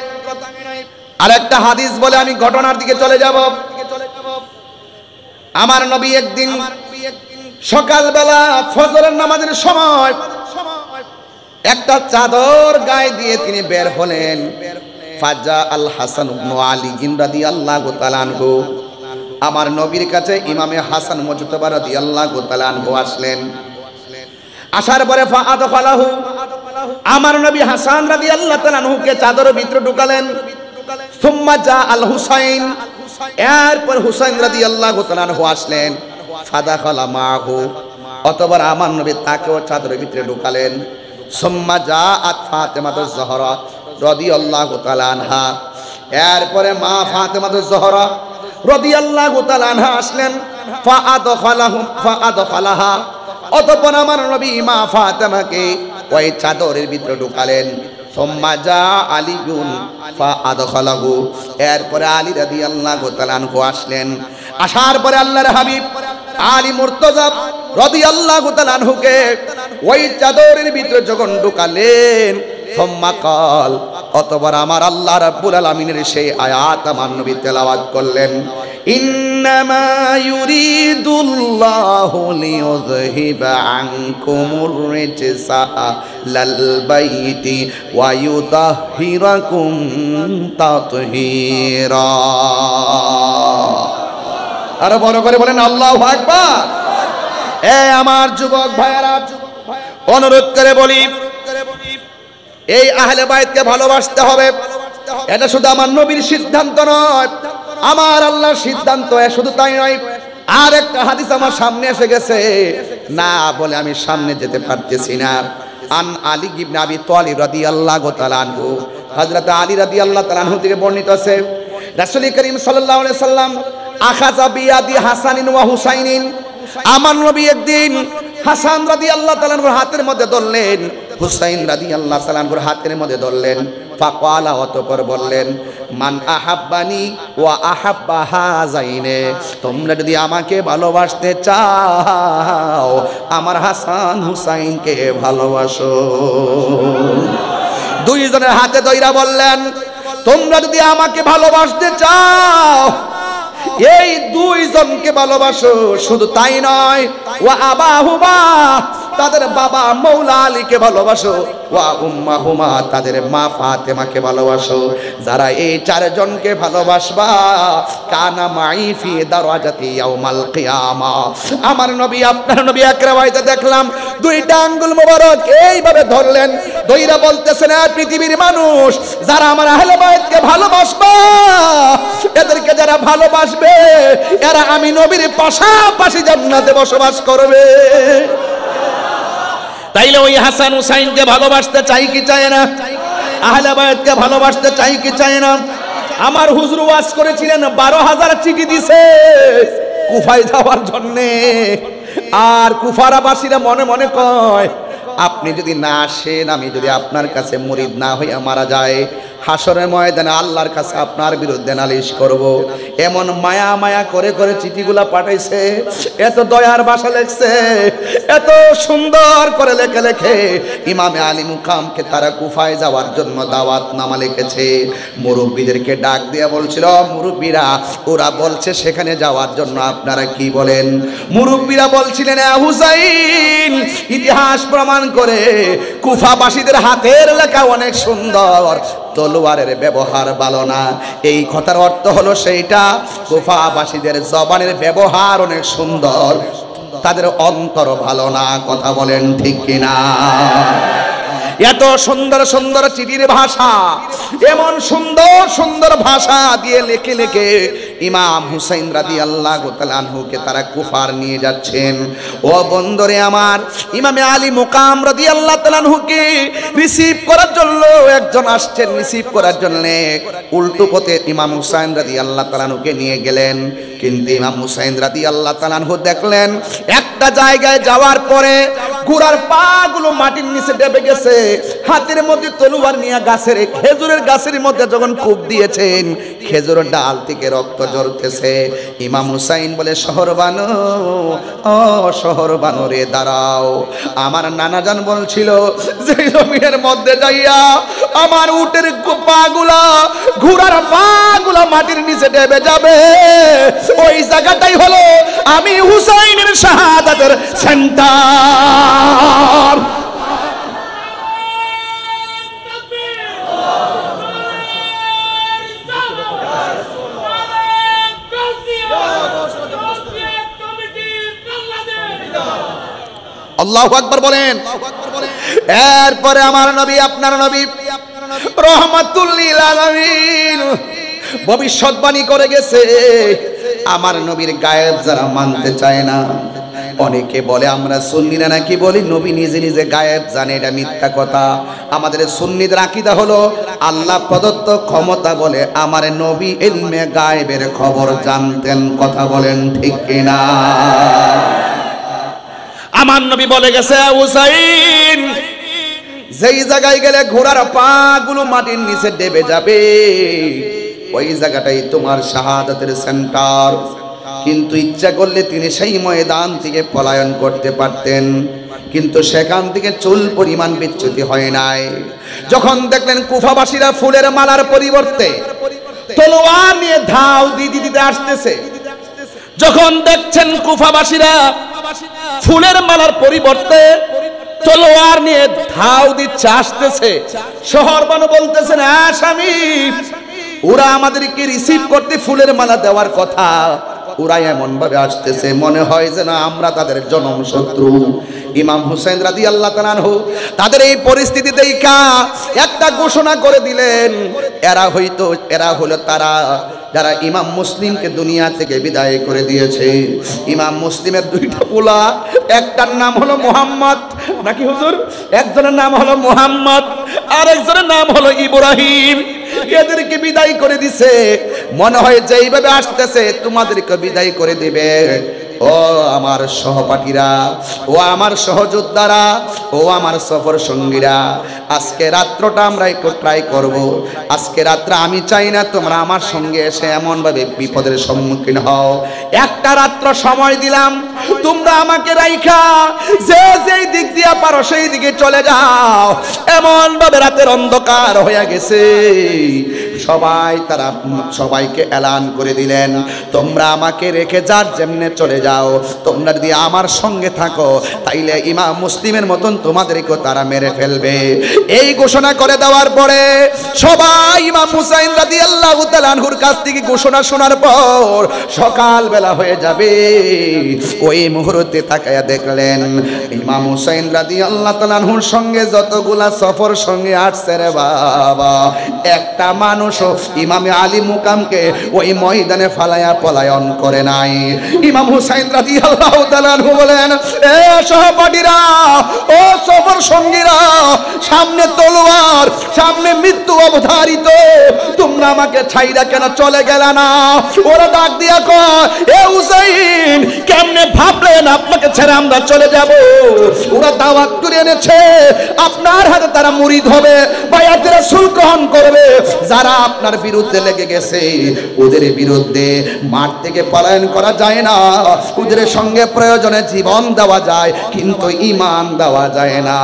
আরেকটা হাদিস বলে আমি ঘটনার দিকে চলে যাব। আমার নবী একদিন সকালবেলা ফজরের নামাজের সময় একটা চাদর গায়ে দিয়ে তিনি বের হলেন। ফাজা আল হাসান ইবনে আলী রাদিয়াল্লাহু তাআলা আনহু, আমার নবীর কাছে ইমামে হাসান মুজতাবা রাদিয়াল্লাহু তাআলা আনহু আসলেন। আসার পরে ফাআদখালাহু, আমার নবী হাসান রাদিয়াল্লাহু তাআলা আনহুকে চাদরের ভিতরে ঢুকালেন। সুম্মা জা আল হুসাইন, এরপর হুসাইন রাদিয়াল্লাহু তাআলা আনহু আসলেন। ফাদাখালা মাহু, অতঃপর আমার নবী তাকেও চাদরের ভিতরে ঢুকালেন। সুম্মা জা আত ফাতেমাতুজ জহরা রাদিয়াল্লাহু তাআলা আনহা, এরপরে মা ফাতেমাতুজ জহরা রাদিয়াল্লাহু তাআলা আনহা আসলেন। ফাআদখালাহা, অতঃপর আমার নবী মা ফাতেমাকে ওই চাদরের ভিতরে ঢুকালেন। সুম্মা জা আলীউন ফাআদখালাহু, এরপরে আলী রাদিয়াল্লাহু তাআলা আনহু আসলেন। আসার পরে আল্লাহর হাবিব আলী মুর্তজা রাদিয়াল্লাহু তাআলা আনহুকে ওই চাদরের ভিতরে যখন ঢুকালেন, সুম্মা কাল, অতঃপর আমার আল্লাহ রাব্বুল আলামিনের সেই আয়াত আমার নবী তেলাওয়াত করলেন। ইন্নামা ইউরিদুল্লাহু লিইউযহিবা আনকুমুর রিজসা লাল বাইতি ওয়া ইউতাহহিরাকুম তাতহীরা। আরো বড় করে বলেন আল্লাহু আকবার। আমার যুবক ভাইয়েরা, অনুরোধ করে বলি, এই আহলে বাইতকে ভালোবাসতে হবে। এটা শুধু আমার নবীর সিদ্ধান্ত নয়, আমার আল্লাহর সিদ্ধান্ত। শুধু তাই নয়, আর একটা হাদিস আমার সামনে এসে গেছে, না বলে আমি সামনে যেতে পারতেছি না। আন আলী ইবনে আবি তালিব রাদিয়াল্লাহু তাআলা আনহু, হযরত আলী রাদিয়াল্লাহু তাআলা আনহু থেকে বর্ণিত আছে, রাসূল করিম সাল্লাল্লাহু আলাইহি সাল্লাম আখাযা বিয়াদি হাসানিন ওয়া হুসাইনিন, আমার নবী একদিন হাসান রাদিয়াল্লাহু তাআলা আনহুর হাতের মধ্যে ধরলেন, হুসাইন রাদিয়াল্লাহু তাআলা আনহুর হাতের মধ্যে ধরলেন। ফাকালা, অতঃপর বললেন, মান আহাব্বানি ওয়া আহাব্বা হাযাইনে, তোমরা যদি আমাকে ভালোবাসতে চাও আমার হাসান হুসাইনকে ভালোবাসো। দুইজনের হাতে ধইরা বললেন, তোমরা যদি আমাকে ভালোবাসতে চাও এই দুইজনকে ভালোবাসো। শুধু তাই নয়, ওয়া আবাহুমা, তাদের বাবা মৌলা আলীকে ভালোবাসো, ওয়া উম্মাহুমা তাদের মা ফাতেমাকে ভালোবাসো। যারা এই চারজনকে ভালোবাসবা কানা মাই ফি দারাজাতি ইয়াউমাল কিয়ামা। আমার নবী আপনার নবী একরাবাইতে দেখলাম দুইটা আঙ্গুল মোবারক এইভাবে ধরলেন, দইরা বলতেছেন পৃথিবীর মানুষ যারা আমার আহলে বাইতকে ভালোবাসবা, এদেরকে যারা ভালোবাসবে এরা আমি নবীর পাশাপাশি জান্নাতে বসবাস করবে। তাইলে ওই হাসান হুসাইনকে ভালোবাসতে চাই কি চায় না? আহলে বায়াতকে ভালোবাসতে চাই কি চায় না? আমার হুজুর ওয়াজ করেছিলেন 12,000 চিঠি দিছে কুফায় যাওয়ার জন্য। আর কুফারাবাসীরা মনে মনে কয় আপনি যদি না আসেন, আমি যদি আপনার কাছে মুরিদ না হইয়া মারা যায়, হাসরের ময়দানে আল্লাহর কাছে আপনার বিরুদ্ধে নালিশ করব। এমন মায়া মায়া করে করে চিঠিগুলা পাঠাইছে, এত দয়ার ভাষা লেখছে, এত সুন্দর করে লেখে লেখে ইমামে আলী মুকামকে তারা কুফায় যাওয়ার জন্য দাওয়াত নামা লিখেছে। মুরব্বীদেরকে ডাক দিয়ে বলছিল, মুরব্বীরা ওরা বলছে সেখানে যাওয়ার জন্য আপনারা কি বলেন? মুরব্বীরা বলছিলেন হুসাইন ইতিহাস প্রমাণ করে কুফাবাসীদের হাতের লেখা অনেক সুন্দর, তলোয়ারের ব্যবহার ভালো না। এই কথার অর্থ হলো সেইটা কুফাবাসীদের জবানের ব্যবহার অনেক সুন্দর, তাদের অন্তর ভালো না। কথা বলেন ঠিক কিনা? এত সুন্দর সুন্দর চিঠির ভাষা, এমন সুন্দর সুন্দর ভাষা দিয়ে লেখে লেখে ইমাম হুসাইন রাদিয়াল্লাহু তাআলা আনহুকে তারা কুফার নিয়ে যাচ্ছেন। ও বন্ধুরে আমার, ইমামে আলী মুকাম রাদিয়াল্লাহু তাআলা আনহুকে রিসিভ করার জন্য একজন আসছেন, রিসিভ করার জন্য উল্টো পথে ইমাম হুসাইন রাদিয়াল্লাহু তাআলা আনহুকে নিয়ে গেলেন। কিন্তু ইমাম হুসাইন রাদিয়াল্লাহু তাআলা আনহু দেখলেন একটা জায়গায় যাওয়ার পরে ঘোড়ার পাগুলো মাটির নিচে ডেবে গেছে, হাতের মধ্যে তলোয়ার নিয়ে গাছের খেজুরের গাছের মধ্যে যখন কূপ দিয়েছেন, খেজুরের ডাল থেকে রক্ত ঝরতেছে। ইমাম হুসাইন বলে, শহর বানো, ও শহর বানো রে দাঁড়াও। আমার নানাজান বলছিল যে জমিনের মধ্যে যাইয়া আমার উটের পাগুলা ঘোড়ার পাগুলা মাটির নিচে ডেবে যাবে, ওই জায়গাটাই হলো আমি হুসাইনের শাহাদাতের সেন্টার। আল্লাহু আকবার বলেন। এরপরে আমার নবী আপনার নবী রাহমাতুল লিল আলামিন ভবিষ্যৎবাণী করে গেছে। আমার নবীর গায়েব যারা মানতে চায় না, অনেকে বলে আমরা সুন্নিরা নাকি বলি নবী নিজে নিজে গায়েব জানে, এটা মিথ্যা কথা। আমাদের সুন্নিদের আকীদা হলো আল্লাহ প্রদত্ত ক্ষমতা বলে আমার নবী ইলমে গায়েবের খবর জানতেন। কথা বলেন ঠিক কিনা? আমার নবী বলে গেছে হুসাইন যেই জায়গায় গেলে ঘোড়ার পা গুলো মাটির নিচে ডেবে যাবে, ওই জায়গাটাই তোমার শাহাদাতের সেন্টার। কিন্তু ইচ্ছা করলে তিনি সেই ময়দান থেকে পলায়ন করতে পারতেন, কিন্তু সেখান থেকে চুল পরিমাণ বিচ্যুতি হয় নাই। যখন দেখলেন কুফাবাসীরা ফুলের মালার পরিবর্তে তলোয়ার নিয়ে ধাও দিতে দিতে আসতেছে, যখন দেখছেন কুফাবাসীরা ফুলের মালার পরিবর্তে তলোয়ার নিয়ে ধাও দিচ্ছে আসতেছে, শহর বানু বলতেছেন স্বামী ওরা আমাদেরকে রিসিভ করতে ফুলের মালা দেওয়ার কথা, ওরা এমন ভাবে আসতেছে মনে হয় যেন আমরা তাদের জনম শত্রু। ইমাম হুসাইন রাদিয়াল্লাহু তাআলা আনহু তাদের এই পরিস্থিতি দেখা একটা ঘোষণা করে দিলেন, এরা হলো তারা যারা ইমাম মুসলিমকে দুনিয়া থেকে বিদায় করে দিয়েছে। ইমাম মুসলিমের দুইটা পোলা, একটার নাম হলো মুহাম্মদ, নাকি হুজুর? একজনের নাম হলো মুহাম্মদ আর একজনের নাম হলো ইব্রাহিম। এদেরকে বিদায় করে দিছে, মনে হয় যে এইভাবে আসতেছে তোমাদেরকে বিদায় করে দিবে। ও আমার সহপাঠীরা, ও আমার সহযোদ্ধারা, ও আমার সফর সঙ্গীরা, আজকে রাত্রটা আমরা একটু ট্রাই করব। আজকে রাত্রে আমি চাই না তোমরা আমার সঙ্গে এসে এমন ভাবে বিপদের সম্মুখীন হও। একটা রাত্র সময় দিলাম, তোমরা আমাকে রাইখা যে যেই দিক দিয়ে পারো সেই দিকে চলে যাও। এমন ভাবে রাতের অন্ধকার হয়ে গেছে, তারা সবাইকে এলান করে দিলেন, তোমরা আমাকে রেখে যার যেমনে চলে যাও, তোমরা যদি আমার সঙ্গে থাকো তাইলে ইমাম মুসলিমের মতন তোমাদেরকেও তারা মেরে ফেলবে। এই ঘোষণা করে দেওয়ার পরে সবাই ইমাম হুসাইন রাদিয়াল্লাহু তাআলা আনহুর কাছ থেকে ঘোষণা শোনার পর সকাল বেলা হয়ে যাবে, ওই মুহূর্তে তাকায়া দেখলেন ইমাম হুসাইন রাদিয়াল্লাহু তাআলা আনহুর সঙ্গে যতগুলা সফর সঙ্গে আসছে রে বাবা, একটা মানুষও ইমামে আলী মুকামকে ওই ময়দানে ফালায়া পলায়ন করে নাই। ইমাম হুসাইন রাদিয়াল্লাহু তাআলা আনহু বলেন, এ সহপাঠীরা, ও সফর সঙ্গীরা, সামনে তলোয়ার, সামনে মৃত্যু অবধারিত, তোমরা আমাকে ছাইরা কেন চলে গেল না? ওরা ডাক দিয়া কয়, এ হুসাইন, কেমনে ভাবলেন আপনাকে ছেড়ে আমরা চলে যাব? ওরা দাওয়াত করে এনেছে, আপনার হাতে তারা মুরিদ হবে, বায়াতে রাসূল গ্রহণ করবে। যারা আপনার বিরুদ্ধে লেগে গেছে ওদের বিরুদ্ধে মাঠ থেকে পলায়ন করা যায় না, ওদের সঙ্গে প্রয়োজনে জীবন দেওয়া যায় কিন্তু ঈমান দেওয়া যায় না।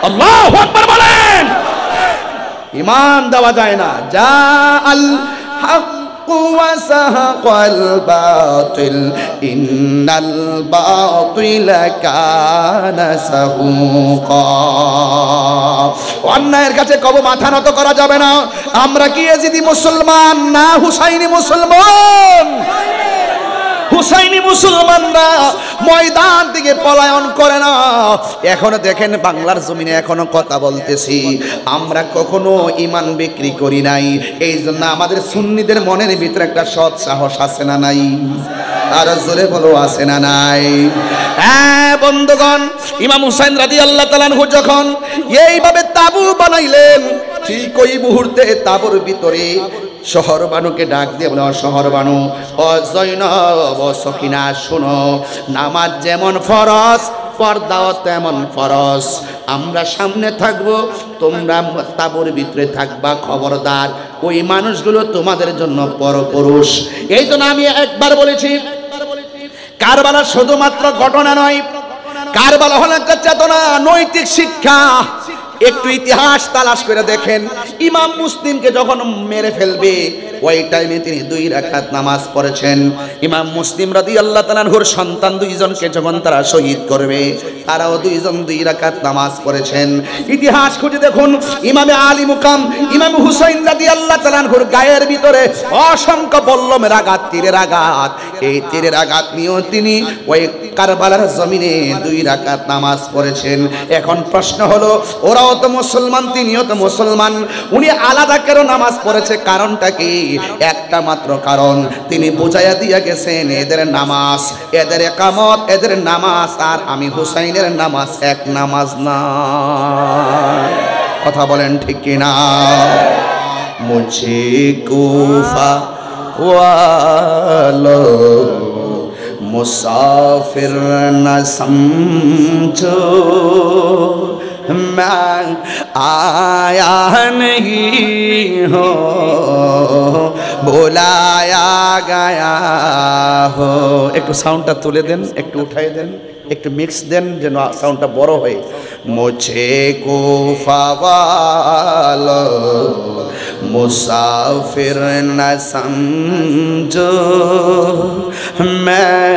আল্লাহু আকবার বলেন। ঈমান দেওয়া যায় না। যা আল হক ওয়াসাহাকাল বাতিল ইন্নাল বাতিলা কানা সাহুকা। অন্যায়ের কাছে কবে মাথা নত করা যাবে না। আমরা কি এজিদি মুসলমান না হুসাইনি মুসলমান? হুসাইনি মুসলমানরা ময়দান থেকে পলায়ন করে না। এখনো দেখেন বাংলার জমিনে এখনো কথা বলতেছি, আমরা কখনো ঈমান বিক্রি করি নাই। এই জন্য আমাদের সুন্নিদের মনের ভিতরে একটা সৎ সাহস আছে না নাই? আর জোরে বলো, আছে না নাই? হ্যাঁ বন্ধুগণ, ইমাম হুসাইন রাদিয়াল্লাহু তাআলা আনহু যখন এইভাবে তাবু বানাইলেন, ঠিক ওই মুহূর্তে তাবুর ভিতরে শহর বানুকে ডাক দিয়ে বলে, শহর বানু, ও জৈনব, ও সখিনা, শোনো, নামাজ যেমন ফরজ, পর্দাও তেমন ফরজ। আমরা সামনে থাকবো, তোমরা তাবুর ভিতরে থাকবা, খবরদার ওই মানুষগুলো তোমাদের জন্য পরপুরুষ। এই জন্য আমি একবার বলেছি, কারবালা শুধুমাত্র ঘটনা নয়, কারবালা হলো একটা চেতনা, নৈতিক শিক্ষা। একটু ইতিহাস তালাশ করে দেখেন, ইমাম মুসলিমকে যখন মেরে ফেলবে ওই টাইমে তিনি 2 রাকাত নামাজ পড়েছেন। ইমাম মুসলিম রাদিয়াল্লাহু তাআলা আনহুর সন্তান 2 জনকে যখন তারা শহীদ করবে, তারাও 2 জন 2 রাকাত নামাজ পড়েছেন। ইতিহাস খুঁজে দেখুন, ইমামে আলী মুকাম ইমাম হুসাইন রাদিয়াল্লাহু তাআলা আনহুর গায়ের ভিতরে অসংখ্য বল্লমের আঘাত, তীরের আঘাত। এই তীরের আঘাত নিয়েও তিনি ওই কারবালার জমিনে 2 রাকাত নামাজ পড়েছেন। এখন প্রশ্ন হলো, ওরাও তো মুসলমান, তিনিও তো মুসলমান, উনি আলাদা কেন নামাজ পড়েছে? কারণটা কি? একটা মাত্র কারণ, তিনি বুঝাইয়া দিয়া গেছেন এদের নামাজ, এদের ইকামত, এদের নামাজ আর আমি হুসাইনের নামাজ এক নামাজ না। কথা বলেন ঠিক কিনা? মুঝে কুফা ওয়ালো মুসাফির না সমঝো, मैं आया नहीं हो बुलाया गया हो। একটু সাউন্ডটা তুলে দেন, একটু উঠাই দেন, একটু মিক্স দেন যেন সাউন্ডটা বড় হয়। মুঝে কুফা वालो मुसाफिर न समझो, मैं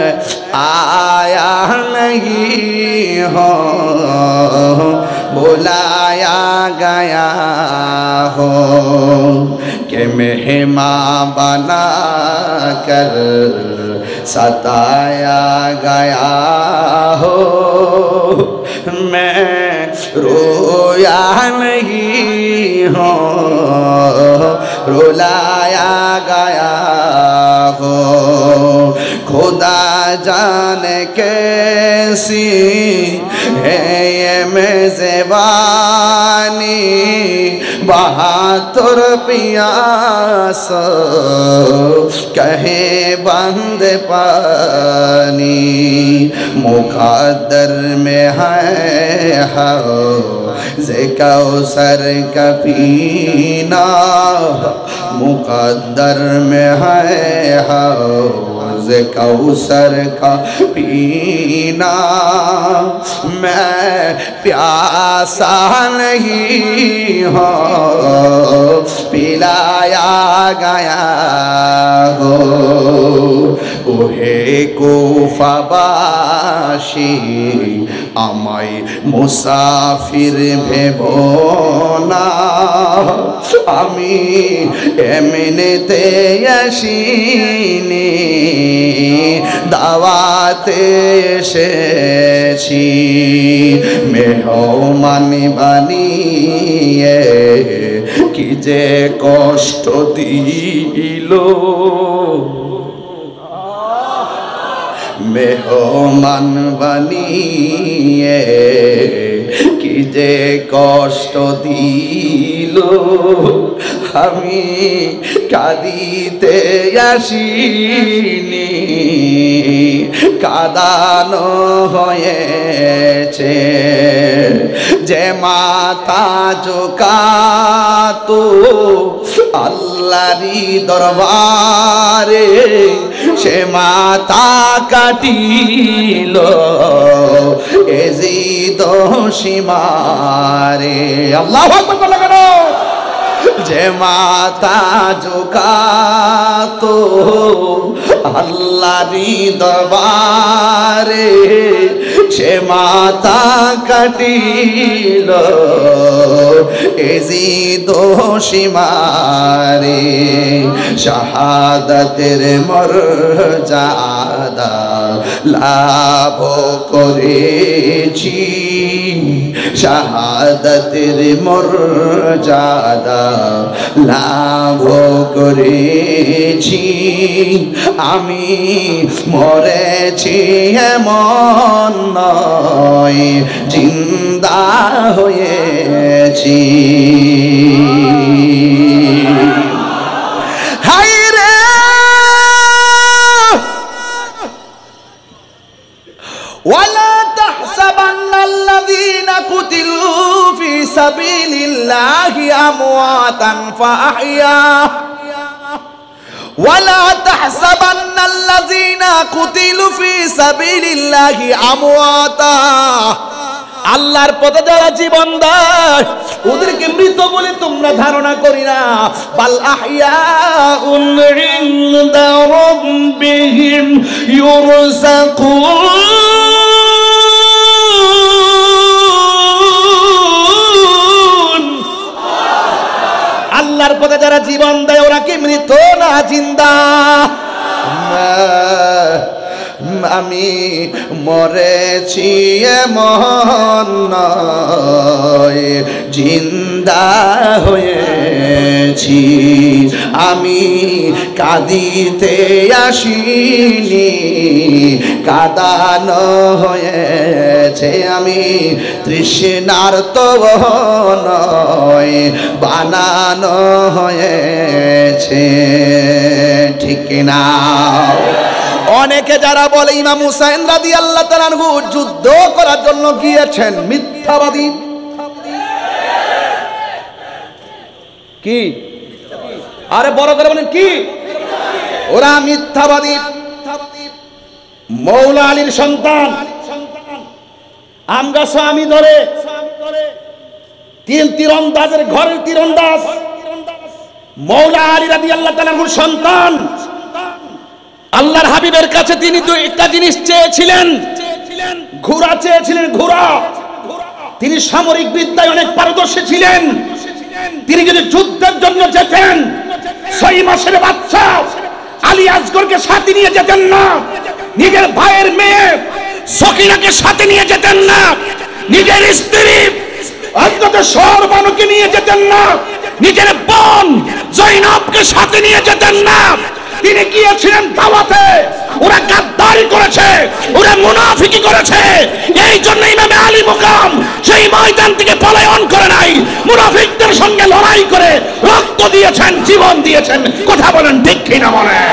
आया नहीं हो बुलाया गया हो, कि मेहमान बना कर सताया गया हो, मैं रोया नहीं हो रुलाया गया हो, खुदा जाने कैसी है ये मेज़बानी, बहादुर पियास कहे बंद पानी, मुक़द्दर में है हौज़े कौसर का पीना, मुक़द्दर में है हौज़ हौज़ कौसर का पीना, मैं प्यासा नहीं हूँ पिलाया गया हो। ওহে কুফাবাসী আমায় মুসাফির ভেবো না, আমি এমনিতে আসিনি, দাওয়াতে এসেছি। মেহমান বানিয়ে কি যে কষ্ট দিল, মেহমান বানিয়ে কি যে কষ্ট দিল, আমি কাঁদিতে আসিনি, কাঁদানো হয়েছে। যে মাথা ঝুঁকাতো আল্লাহরই দরবারে, সে মাথা কাটিল এজিদ সীমারে। আল্লাহু আকবার বলা কেন? যে মাথা ঝুঁকাতো আল্লাহরই দরবারে, সে মাথা কাটিল এজিদ সীমারে। শাহাদাতের মর্যাদা লাভ করেছি, শাহাদাতের মর্যাদা লাভ করেছি। আমি মরেছি এমন নয়, জিন্দা হয়েছি। ولا تحسبن الذين قتلوا في سبيل الله أمواتا فأحياهم، ولا تحسبن الذين قتلوا في سبيل الله أمواتا। আল্লাহর পথে যারা জীবন দেয় ওদেরকে মৃত বলে তোমরা ধারণা করি না, বাল আহইয়াউন ইনদা রাব্বিহিম ইউরযাকুন। আল্লাহর পথে যারা জীবন দেয় ওরা কি মৃত না জিন্দা? আমি মরেছি এমন নয়, জিন্দা হয়েছি। আমি কাঁদিতে আসিনি, কাঁদানো হয়েছে। আমি তৃষ্ণার্ত নয়, বানানো হয়েছে। ঠিক না? অনেকে যারা বলে ইমাম হুসাইন রাদিয়াল্লাহু তাআলা আনহু যুদ্ধ করার জন্য গিয়েছেন, মিথ্যাবাদী। কি? আরে বড় করে বলেন কি? ওরা মিথ্যাবাদী। মৌলা আলীর সন্তান আমগা স্বামী ধরে তীরন্দাজের ঘরের তীরন্দাজ মৌলা আলী রাদিয়াল্লাহু তাআলা আনহুর সন্তান। আল্লাহর হাবিবের কাছে তিনি তো একটা জিনিস চেয়েছিলেন, ঘোড়া চেয়েছিলেন, ঘোড়া। তিনি সামরিক বিদ্যায় অনেক পারদর্শী ছিলেন। তিনি যদি যুদ্ধের জন্য যেতেন 6 মাসের বাচ্চা আলী আসগরকে সাথে নিয়ে যেতেন না, নিজের ভাইয়ের মেয়ে সকিনাকে সাথে নিয়ে যেতেন না, নিজের স্ত্রী হযরত শরবানুকে নিয়ে যেতেন না, নিজের বোন জয়নবকে সাথে নিয়ে যেতেন না। তিনি গিয়েছিলেন দাওয়াতে, ওরা গাদ্দারি করেছে, ওরা মুনাফিকি করেছে। এই জন্য ইমামে আলী মুকাম সেই ময়দান থেকে পলায়ন করে নাই, মুনাফিকদের সঙ্গে লড়াই করে রক্ত দিয়েছেন, জীবন দিয়েছেন। কথা বলেন ঠিক কি না বলেন?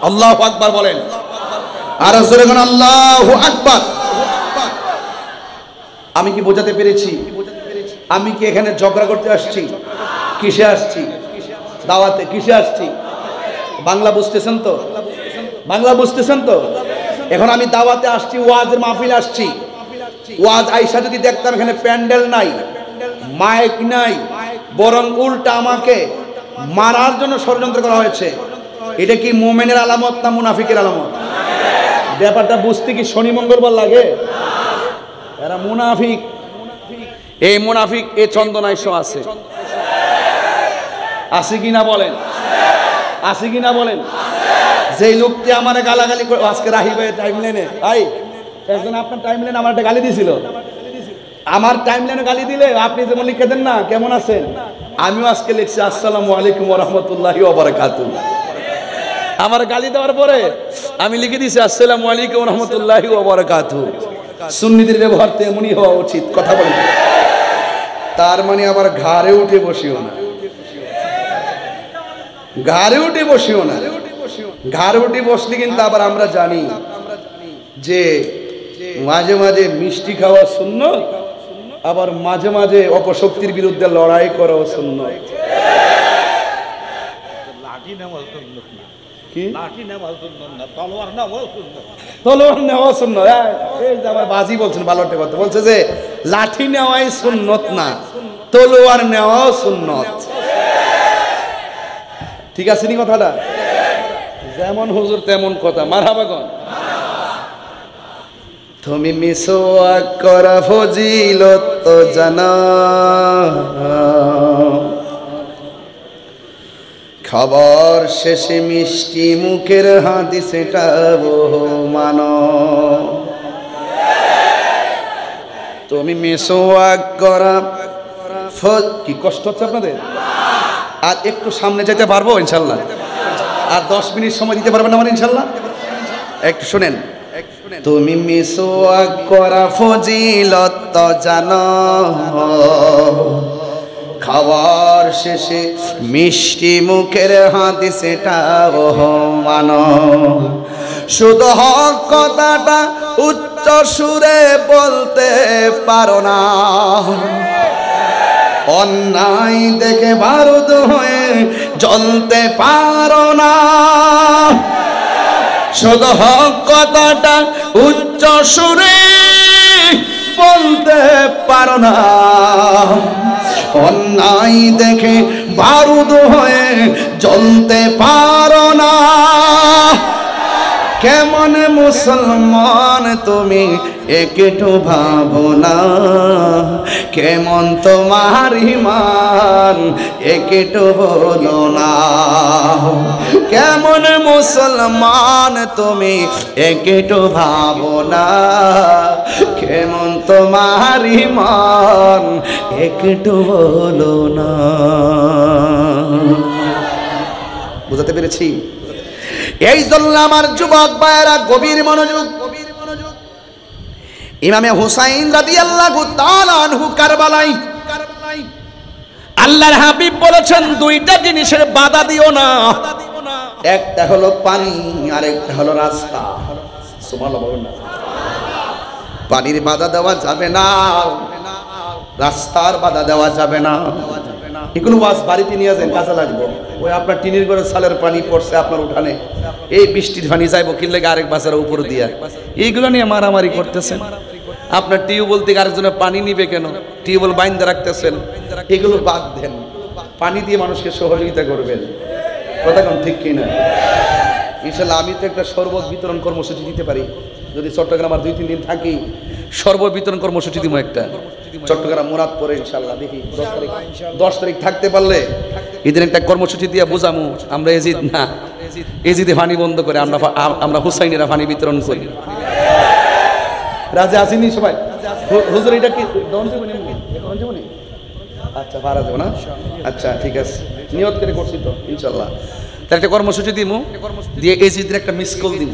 আল্লাহু আকবার বলেন। আর জোরে বলেন আল্লাহু আকবার। আমি কি বোঝাতে পেরেছি? আমি কি এখানে ঝগড়া করতে আসছি? কিসে আসছি? দাওয়াতে। কিসে আসছি? বাংলা বুঝতেছেন তো? বাংলা বুঝতেছেন তো? এখন আমি দাওয়াতে আসছি, ওয়াজের মাহফিল আসছি। ওয়াজ আইসা যদি দেখতাম এখানে প্যান্ডেল নাই, মাইক নাই, বরং উল্টা আমাকে মারার জন্য ষড়যন্ত্র করা হয়েছে, এটা কি মুমিনের আলামত না মুনাফিকের আলামত? ব্যাপারটা বুঝতে কি শনি মঙ্গলবার লাগে? এরা মুনাফিক। এই মুনাফিক এই চন্দনাইশ আছে, আছে কিনা বলেন? আছে কিনা বলেন? যেই লোকটি আমার গালাগালি করে আজকে রাহি ভাই টাইম লাইনে, ভাই একজন আপনার টাইম লাইনে আমার একটা গালি দিয়েছিল। আমার টাইম লাইনে গালি দিলে আপনি যেমন লিখে দেন না কেমন আছেন, আমিও আজকে লিখছি আসসালামু আলাইকুম ওয়া রাহমাতুল্লাহি ওয়া বারাকাতুহু। আমার গালি দেওয়ার পরে আমি লিখে দিয়েছি আসসালামু আলাইকুম ওয়া রাহমাতুল্লাহি ওয়া বারাকাতুহু। সুন্নিদের ব্যবহার তো এমনই হওয়া উচিত, কথা বলেন। তার মানে আবার ঘাড়ে উঠে বসিও না, ঘাড়ে উঠে বসিও না। ঘাড়ে উঠে বসলে কিন্তু আবার আমরা জানি যে মাঝে মাঝে মিষ্টি খাওয়া সুন্নত, আবার মাঝে মাঝে অপশক্তির বিরুদ্ধে লড়াই করাও সুন্নত। তলোয়ার নেওয়া সুন্নত। এই যে আমার বাজি বলছেন ভালোটা কথা বলছে যে লাঠি নেওয়াই সুন্নত না, তলোয়ার নেওয়াও সুন্নত। ঠিক আছে নি কথাটা? যেমন হুজুর তেমন কথা। মারহাবাগন। তুমি মিসওয়াক করা ফজিলত তো জানা, খাবার শেষে মিষ্টি মুখের হাদিস এটা মানো। তুমি মিসওয়াক করা কি কষ্ট হচ্ছে আপনাদের? আর একটু সামনে যেতে পারবো ইনশাল্লাহ? আর 10 মিনিট সময় দিতে পারবেন আমার ইনশাল্লাহ? একটু শুনেন। তুমি মিসওয়াক করা ফজিলত তো জানো, খাবার শেষে মিষ্টি মুখের হাদিস এটা মানো। শুধু হক কথাটা উচ্চ সুরে বলতে পারো না, অন্যায় দেখে বারুদ হয়ে জ্বলতে পারো না। শুধু হক কথাটা উচ্চ সুরে বলতে পারো না, অন্যায় দেখে বারুদ হয়ে জ্বলতে পারো না। কেমন মুসলমান তুমি একটু ভাবো না, কেমন তোমার ঈমান একটু বলো না। কেমন মুসলমান তুমি একটু ভাবো না, কেমন তোমার ঈমান একটু বলো না। বুঝাতে পেরেছি? এই জন্য আমার যুবক ভাইয়েরা গভীর মনোযোগ। ইমামে হুসাইন রাদিয়াল্লাহু তাআলা আনহু কারবালায় আল্লাহর হাবিব বলেছেন দুইটা জিনিসের বাধা দিও না, একটা হলো পানি আর একটা হলো রাস্তা। সুবহানাল্লাহ বলুন না। পানির বাধা দেওয়া যাবে না, রাস্তার বাধা দেওয়া যাবে না। এগুলো ওয়াজ বাড়িতে নিয়ে যান, কাজে লাগবে। ওই আপনার টিনের ঘরে সালের পানি পড়ছে আপনার উঠানে, এই বৃষ্টির পানি যাইব কিনলে আরেক বাসের উপর দিয়া, এইগুলো নিয়ে মারামারি করতেছেন। আপনার টিউবওয়েল থেকে আরেকজনের পানি নিবে কেন, টিউবওয়েল বাইন্ধে রাখতেছেন, এগুলো বাদ দেন। পানি দিয়ে মানুষকে সহযোগিতা করবেন, কথা কোন ঠিক কিনা? ইনশাল্লাহ আমি তো একটা শরবত বিতরণ কর্মসূচি দিতে পারি, যদি চট্টগ্রাম আর 2-3 দিন থাকি। শরবত বিতরণ কর্মসূচি দিব একটা চট্টগ্রাম মুরাদপুরে ইনশাল্লাহ। দেখি 10 তারিখ থাকতে পারলে এদিন একটা কর্মসূচি দিয়ে বোঝামু আমরা এজিদ না, এজিদে পানি বন্ধ করে আমরা হুসাইনেরা পানি বিতরণ করি। রাজা আসেনি সবাই? হুজুর এটা কি আচ্ছা ভাড়া দেবো না? আচ্ছা ঠিক আছে, নিয়ত করে করছি তো ইনশাল্লাহ। তার একটা কর্মসূচি দিব, দিয়ে এজিদের একটা মিস কল দিব।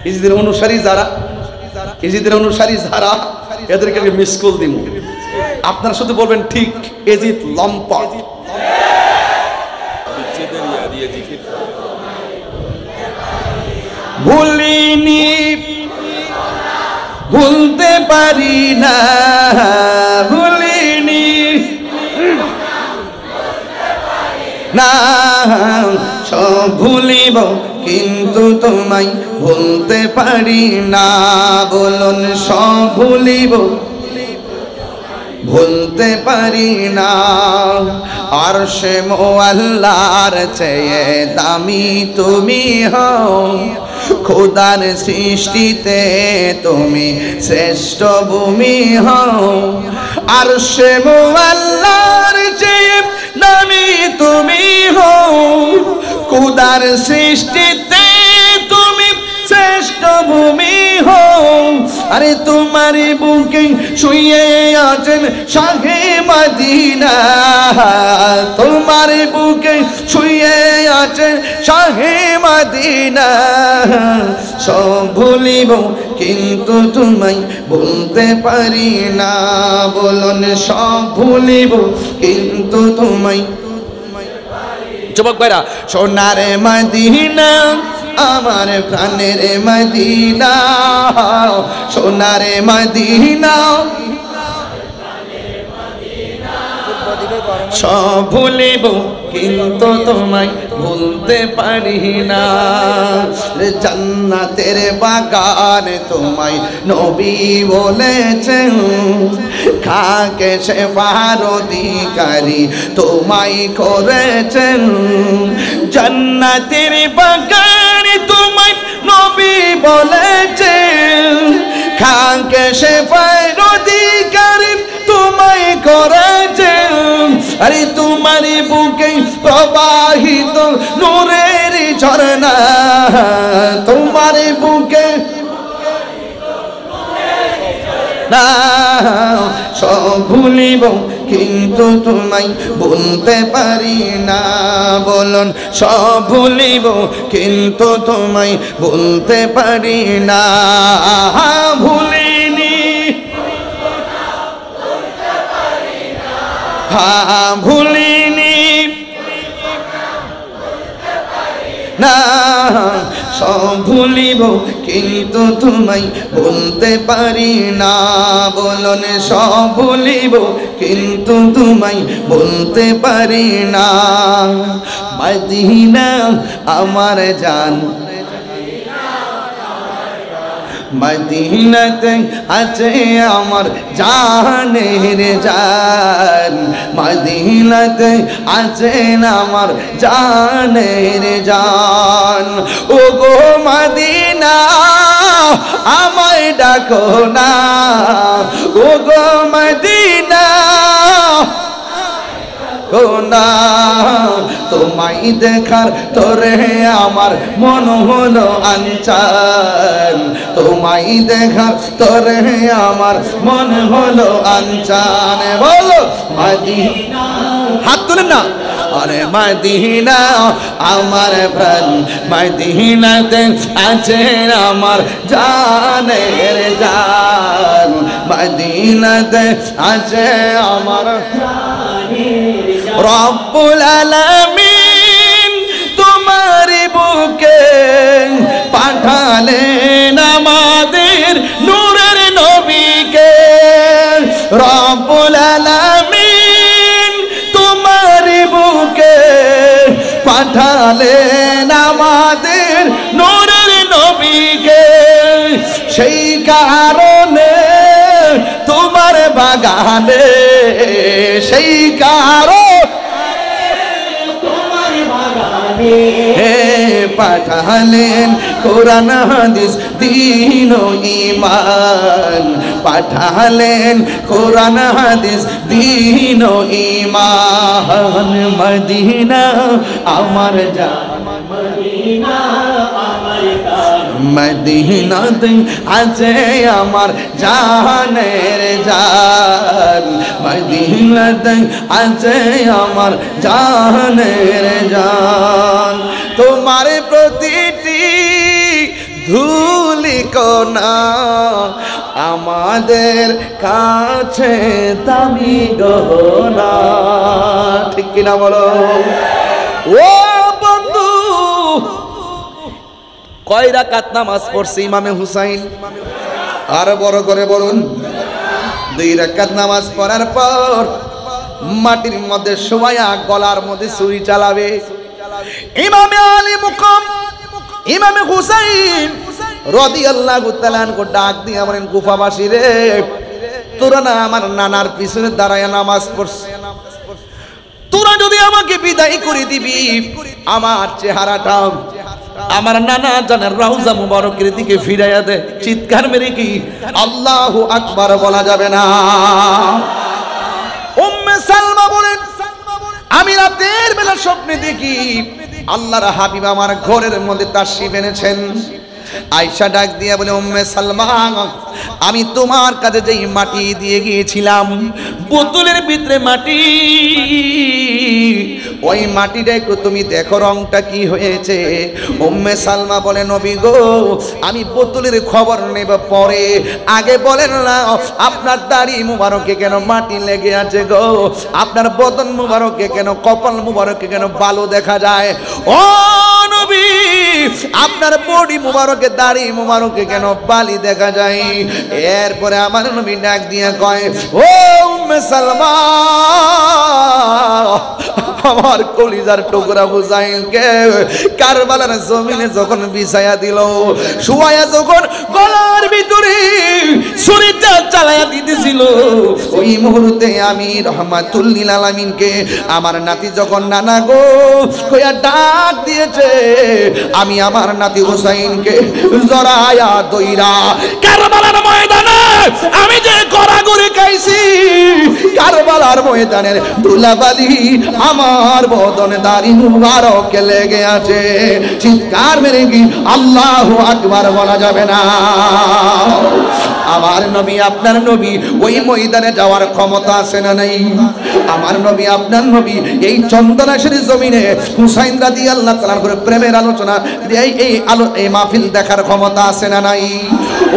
এজিদের অনুসারী যারা, এজিদের অনুসারী যারা, এদেরকে মিস কল দিব। আপনারা শুধু বলবেন ঠিক এজিদ লম্পট। ভুলিনি ভুলতে পারি না, ভুলিনি না, সব ভুলিব কিন্তু তোমায় ভুলতে পারি না। বলুন সব ভুলিব ভুলতে পারি না। আরশে মুআল্লার চেয়ে দামি তুমি হও, খোদার সৃষ্টিতে তুমি শ্রেষ্ঠ ভূমি হও। আরশে মুআল্লার চেয়ে দামি তুমি হও, খোদার সৃষ্টিতে তুমি শ্রেষ্ঠ ভূমি হও। আরে তোমার বুকে শুয়ে আছেন শাহে মদিনা, তোমার বুকে শুয়ে আছেন শাহে মদিনা। সব ভুলিব কিন্তু তোমায় ভুলতে পারি না। বলুন সব ভুলিব কিন্তু তোমায়। যুবক ভাইরা, সোনার মদিনা আমার প্রাণের মদিনা, সোনার মদিনা সব ভুলিব কিন্তু তোমায় ভুলতে পারি না। জান্নাতের বাগান তোমায় নবী বলেছেন, খাকে সে অধিকারী তোমায় করেছেন। জান্নাতের বাগান তোমায় নবী বলেছেন, খাকে সে অধিকারী তোমায় করেছেন। আরে তোমার বুকে প্রবাহিত নূরের ঝরনা, তোমার বুকে না সব ভুলিব কিন্তু তোমায় ভুলতে পারি না। বলুন সব ভুলিব কিন্তু তোমায় ভুলতে পারি না। ভুলিনি ভুলিনি না, সব ভুলিব কিন্তু তোমায় ভুলতে পারি না। বলুন সব ভুলিব কিন্তু তোমায় ভুলতে পারি না। মদিনা আমার জান, মদিনাতে আছে আমার জানের জান, মদিনাতে আছে আমার জানের জান। ও গো মদিনা আমায় ডাকো না, ও গো মদিনা না, তোমায় দেখার তোরে আমার মন হলো আনচান, তোমায় দেখার তোরে আমার মন হলো আনচান। বলো মদিনা, হাত তুলেন না। আরে মদিনা আমার প্রাণ, মদিনাতে আছে আমার জানের জান, মদিনাতে আছে আমার রব্বুল আলামিন তোমার বুকে পাঠালেন আমাদের নূরের নবীকে। রব্বুল আলামিন তোমার বুকে পাঠালেন আমাদের নূরের নবীকে। সেই কারণে তোমার বাগানে, সেই কারণে তোমার বাগানে পাঠালেন কোরআন হাদিস দ্বীন ও ঈমান, পাঠালেন কোরআন হাদিস দ্বীন ও ঈমান। মদিনা আমার জান, মদিনা আমার জান, মদিনাতে আছে আমার জানের জান, মদিনাতে আছে আমার জানের জান। তোমার প্রতিটি ধূলিকণা আমাদের কাছে দামি গহনা। ঠিক কিনা বলো? ও বন্ধু, কয় রাকাত নামাজ পড়ছে ইমামে হুসাইন? আর বড় করে বলুন। 2 রাকাত নামাজ পড়ার পর মাটির মধ্যে শোয়া গলার মধ্যে ছুরি চালাবে। ইমামে আলী মুকাম ইমামে হুসাইন রাদিয়াল্লাহু তাআলা আনহু ডাক দিয়ে বলেন, কুফাবাসী রে, তোরা না আমার নানার পিছনে দাঁড়ায় নামাজ পড়ছে, তোরা যদি আমাকে বিদায় করে দিবি, আমার চেহারাটা আমার নানা জানের রওজা মুবারকের দিকে ফিরাইয়া দে। চিৎকার মেরে কি আল্লাহু আকবার বলা যাবে না? উম্মে সালমা বলেন, আমি রাতের বেলা স্বপ্নে দেখি আল্লাহর হাবিব আমার ঘরের মধ্যে তাশরিফ এনেছেন। আয়েশা ডাক দিয়া বলে, উম্মে সালমা, আমি তোমার কাছে যেই মাটি দিয়ে গিয়েছিলাম, বোতলের ভিতরে মাটি, ওই মাটিটা একটু তুমি দেখো রংটা কি হয়েছে। উম্মে সালমা বলে, নবী গো, আমি বোতলের খবর নেব পরে, আগে বলেন না আপনার দাড়ি মুবারকে কেন মাটি লেগে আছে গো, আপনার বদন মুবারকে কেন, কপাল মুবারকে কেন বালু দেখা যায়? ও নবী, আপনার বডি মুবারকে দাড়ি মুবারকে কেন বালি দেখা যায়? এরপরে আমার নবী ডাক দিয়ে কয়, ও উম্মে সালমা, আমার কলিজার টুকরা হুসাইনকে কারবালার জমিনে যখন বিছায়া দিল, শুয়ায়া যখন গলার ভিতরে ছুরিটা চালায়া দিতেছিল, ওই মুহূর্তে আমি রহমাতুল লিল আলামিনকে আমার নাতি যখন নানা গো কইয়া ডাক দিয়েছে, আমি আমার নাতি হুসাইনকে জড়ায়া দইরা কারবালার ময়দানে আমি যে গড়াগড়ি খাইছি, কারবালার ময়দানের ধুলাবালি আমার বদনে দাড়ি মুবারকে লেগে আছে। চিৎকার মেরে কি আল্লাহু আকবার বলা যাবে না? আমার নবী আপনার নবী ওই ময়দানে যাওয়ার ক্ষমতা আছে না নাই? আমার নবী আপনার নবী এই চন্দনাশের জমিনে হুসাইন রাদিয়াল্লাহু তাআলা করে প্রেমের আলোচনা এই মাহফিল দেখার ক্ষমতা আছে না নাই?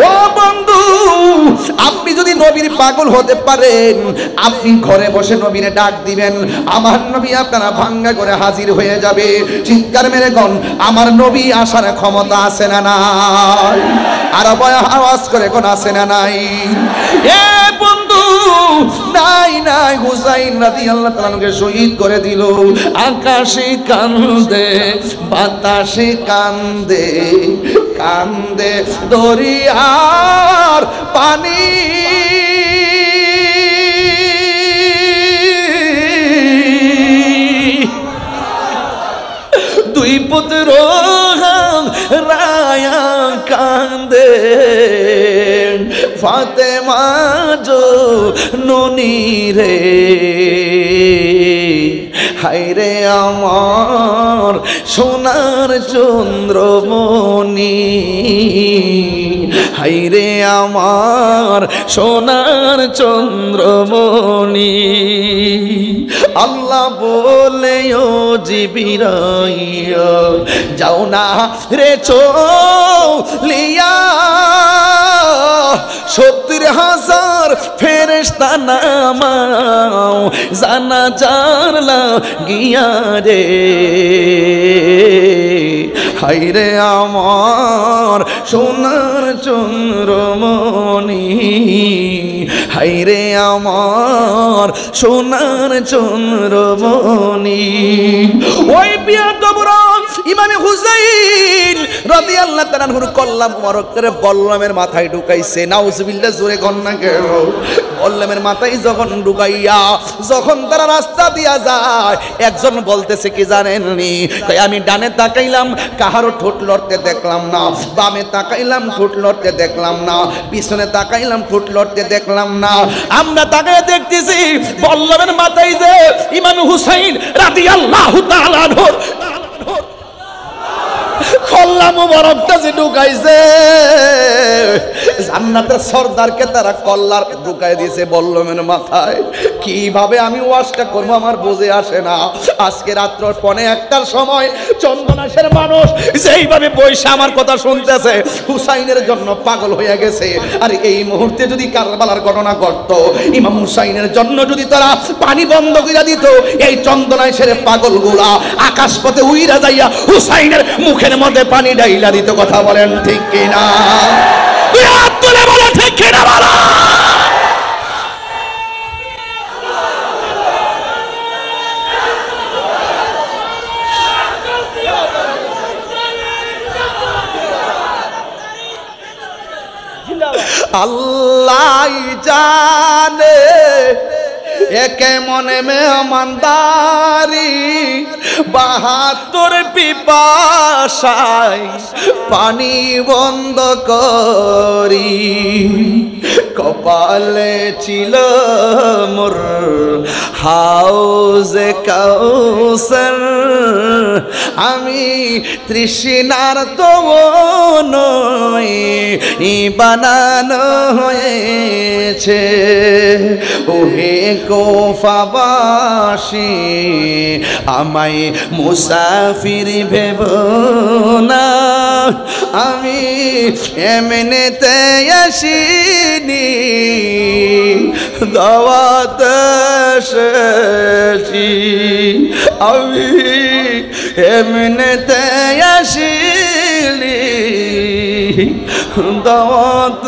ও বন্ধু, আপনি যদি নবীর পাগল হতে পারেন, আপনি ঘরে বসে নবীরে ডাক দিবেন, আমার নবী আপনারা ভাঙ্গা করে হাজির হয়ে যাবে। চিৎকার মেরে কোন আমার নবী আসার ক্ষমতা আছে না নাই? আর আওয়াজ করে কোন আছে না নাই? এ বন্ধু, নাই নাই, হুসাইন রাদিয়াল্লাহু তাআলাকে শহীদ করে দিল। আকাশে কান্দে, বাতাসে কান্দে, কান্দে দরিয়ার পানি, দুই পুত্র রায়া কান্দে, ফাতেমা জননী রে, হায়রে আমার সোনার চন্দ্রমণি, হায়রে আমার সোনার চন্দ্রমণি। আল্লাহ বলে ও জিবরাইল, যাও না রে চলিয়া, 70,000 ফেরেশতা নামাও জানাজার লাগিয়া রে, হায়রে আমার সোনার চন্দ্রমণি, হায়রে আমার সোনার চন্দ্রমণি। ওই বিয়াদবরা ইমামে হুসাইন রাদিয়াল্লাহু তাআলা আনহুর কল্লা মুবারক করে বল্লমের মাথায় ঢুকাইছে। নাউজুবিল্লাহ, জোরে কন না কেন? বল্লমের মাথায় যখন ঢুকাইয়া যখন তারা রাস্তা দিয়া যায়, একজন বলতেছে কি জানেননি, তাই আমি ডানে তাকাইলাম কাহারও ঠোঁট লড়তে দেখলাম না, বামে তাকাইলাম ঠোঁট লড়তে দেখলাম না, পিছনে তাকাইলাম ঠোঁট লড়তে দেখলাম না। আমরা তাকায় দেখতেছি বল্লমের মাথায় যে ইমাম হুসাইন রাদিয়াল্লাহু তাআলা আনহু কল্লা মুবারকটা যে ঢুকাইছে, জান্নাতের সরদারকে তারা কল্লার ঢুকাই দিয়েছে বল্লমের মাথায়। কিভাবে আমি ওয়াজটা করবো আমার বুঝে আসে না। আজকে রাত্র 1:15টার সময় চন্দনাশের মানুষ যেইভাবে বৈশা আমার কথা শুনতেছে, হুসাইনের জন্য পাগল হয়ে গেছে। আর এই মুহূর্তে যদি কারবালার ঘটনা ঘটতো, ইমাম হুসাইনের জন্য যদি তারা পানি বন্ধ করে দিত, এই চন্দনাশের পাগলগুলা আকাশ পথে উইরা যাইয়া হুসাইনের মুখের মধ্যে পানি ডাইলা দিত। কথা বলেন ঠিক কিনা? তুই হাত তুলে বলো ঠিক কিনা বলো। আল্লাহ জানে একে মনে মেহমানদারি 72 পিপাসায় পানি বন্ধ করি কপালে ছিল মোর হাউজে কাউসার আমি তৃষ্ণার তো নই বানানো হয়েছে ওহে কোফাবাসী আমায় মুসাফির ভেব না আমি এমনিতে আসিনি দাওয়াত এসেছি আমি এমনিতে আসিনি দাওয়াত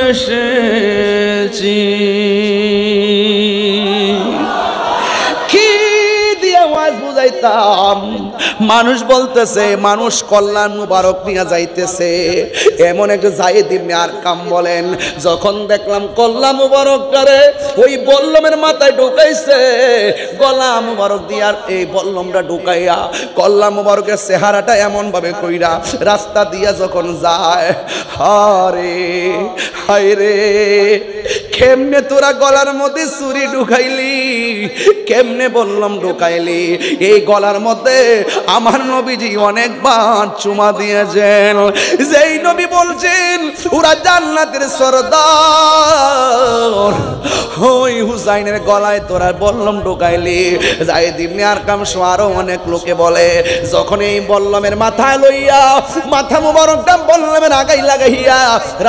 এসেছি কি দিয়ে ওয়াজ বুঝাইতাম মানুষ বলতেছে মানুষ কল্যাণ মুবারক নিয়ে যাইতেছে এমন একটা জায়েদ ইবনে আরকাম বলেন যখন দেখলাম কল্যাণ মুবারকটারে ওই বল্লমের মাথায় ঢুকাইছে গলা মুবারক দিয়া এই বল্লমটা ঢুকাইয়া কল্যাণ মুবারকের চেহারাটা এমন ভাবে কইরা রাস্তা দিয়া যখন যায় হারে হায়রে কেমনে তোরা গলার মধ্যে ছুরি ঢুকাইলি কেমনে বল্লম ঢুকাইলি এই গলার মধ্যে আমার নবীজি অনেকবার চুমা দিয়েছেন যেই নবী বলছেন ওরা জান্নাতের সরদার ওই হুসাইনের গলায় তোরা বল্লম ঢুকাইলি যায়েদ ইবনে আরকাম সহ আরো অনেক লোকে বলে যখন এই বল্লমের মাথায় লইয়া মাথা মুবারকটা বল্লমের আগাই লাগাইয়া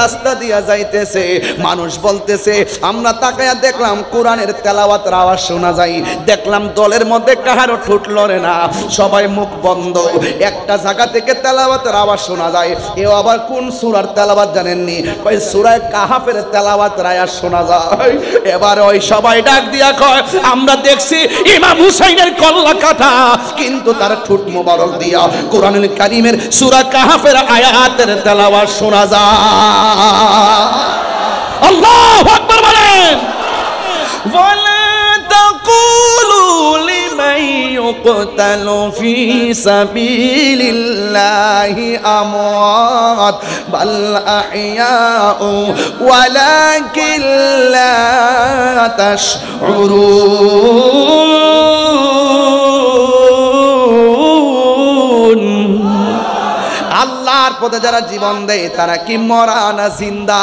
রাস্তা দিয়া যাইতেছে মানুষ বলতেছে আমরা তাকায়া দেখলাম কোরআনের তেলাওয়াতের আওয়াজ শোনা যায় দেখলাম দলের মধ্যে কাহারও ঠোঁট লড়ে না সবাই মুখ বন্ধ একটা জায়গা থেকে তেলাওয়াতের আওয়াজ শোনা যায় এও আবার কোন সূরার তেলাওয়াত জানেননি কয় সূরা কাহাফের তেলাওয়াতের আওয়াজ শোনা যায় এবারে ওই সবাই ডাক দিয়া কয় আমরা দেখছি ইমাম হুসাইনের কল্লা কাটা কিন্তু তার ঠোঁট মোবারক দিয়া কোরআনুল কারীমের সূরা কাহাফের আয়াতের তেলাওয়াত শোনা যায় আল্লাহু আকবার বলেন ওয়ালা তাকুলু লিমান ইউকতালু ফি সাবিলিল্লাহি আমওয়াত বাল আহইয়াউ ওয়ালাকিন লা তাশউরুন আল্লাহর পথে যারা জীবন দেয় তারা কি মরা না জিন্দা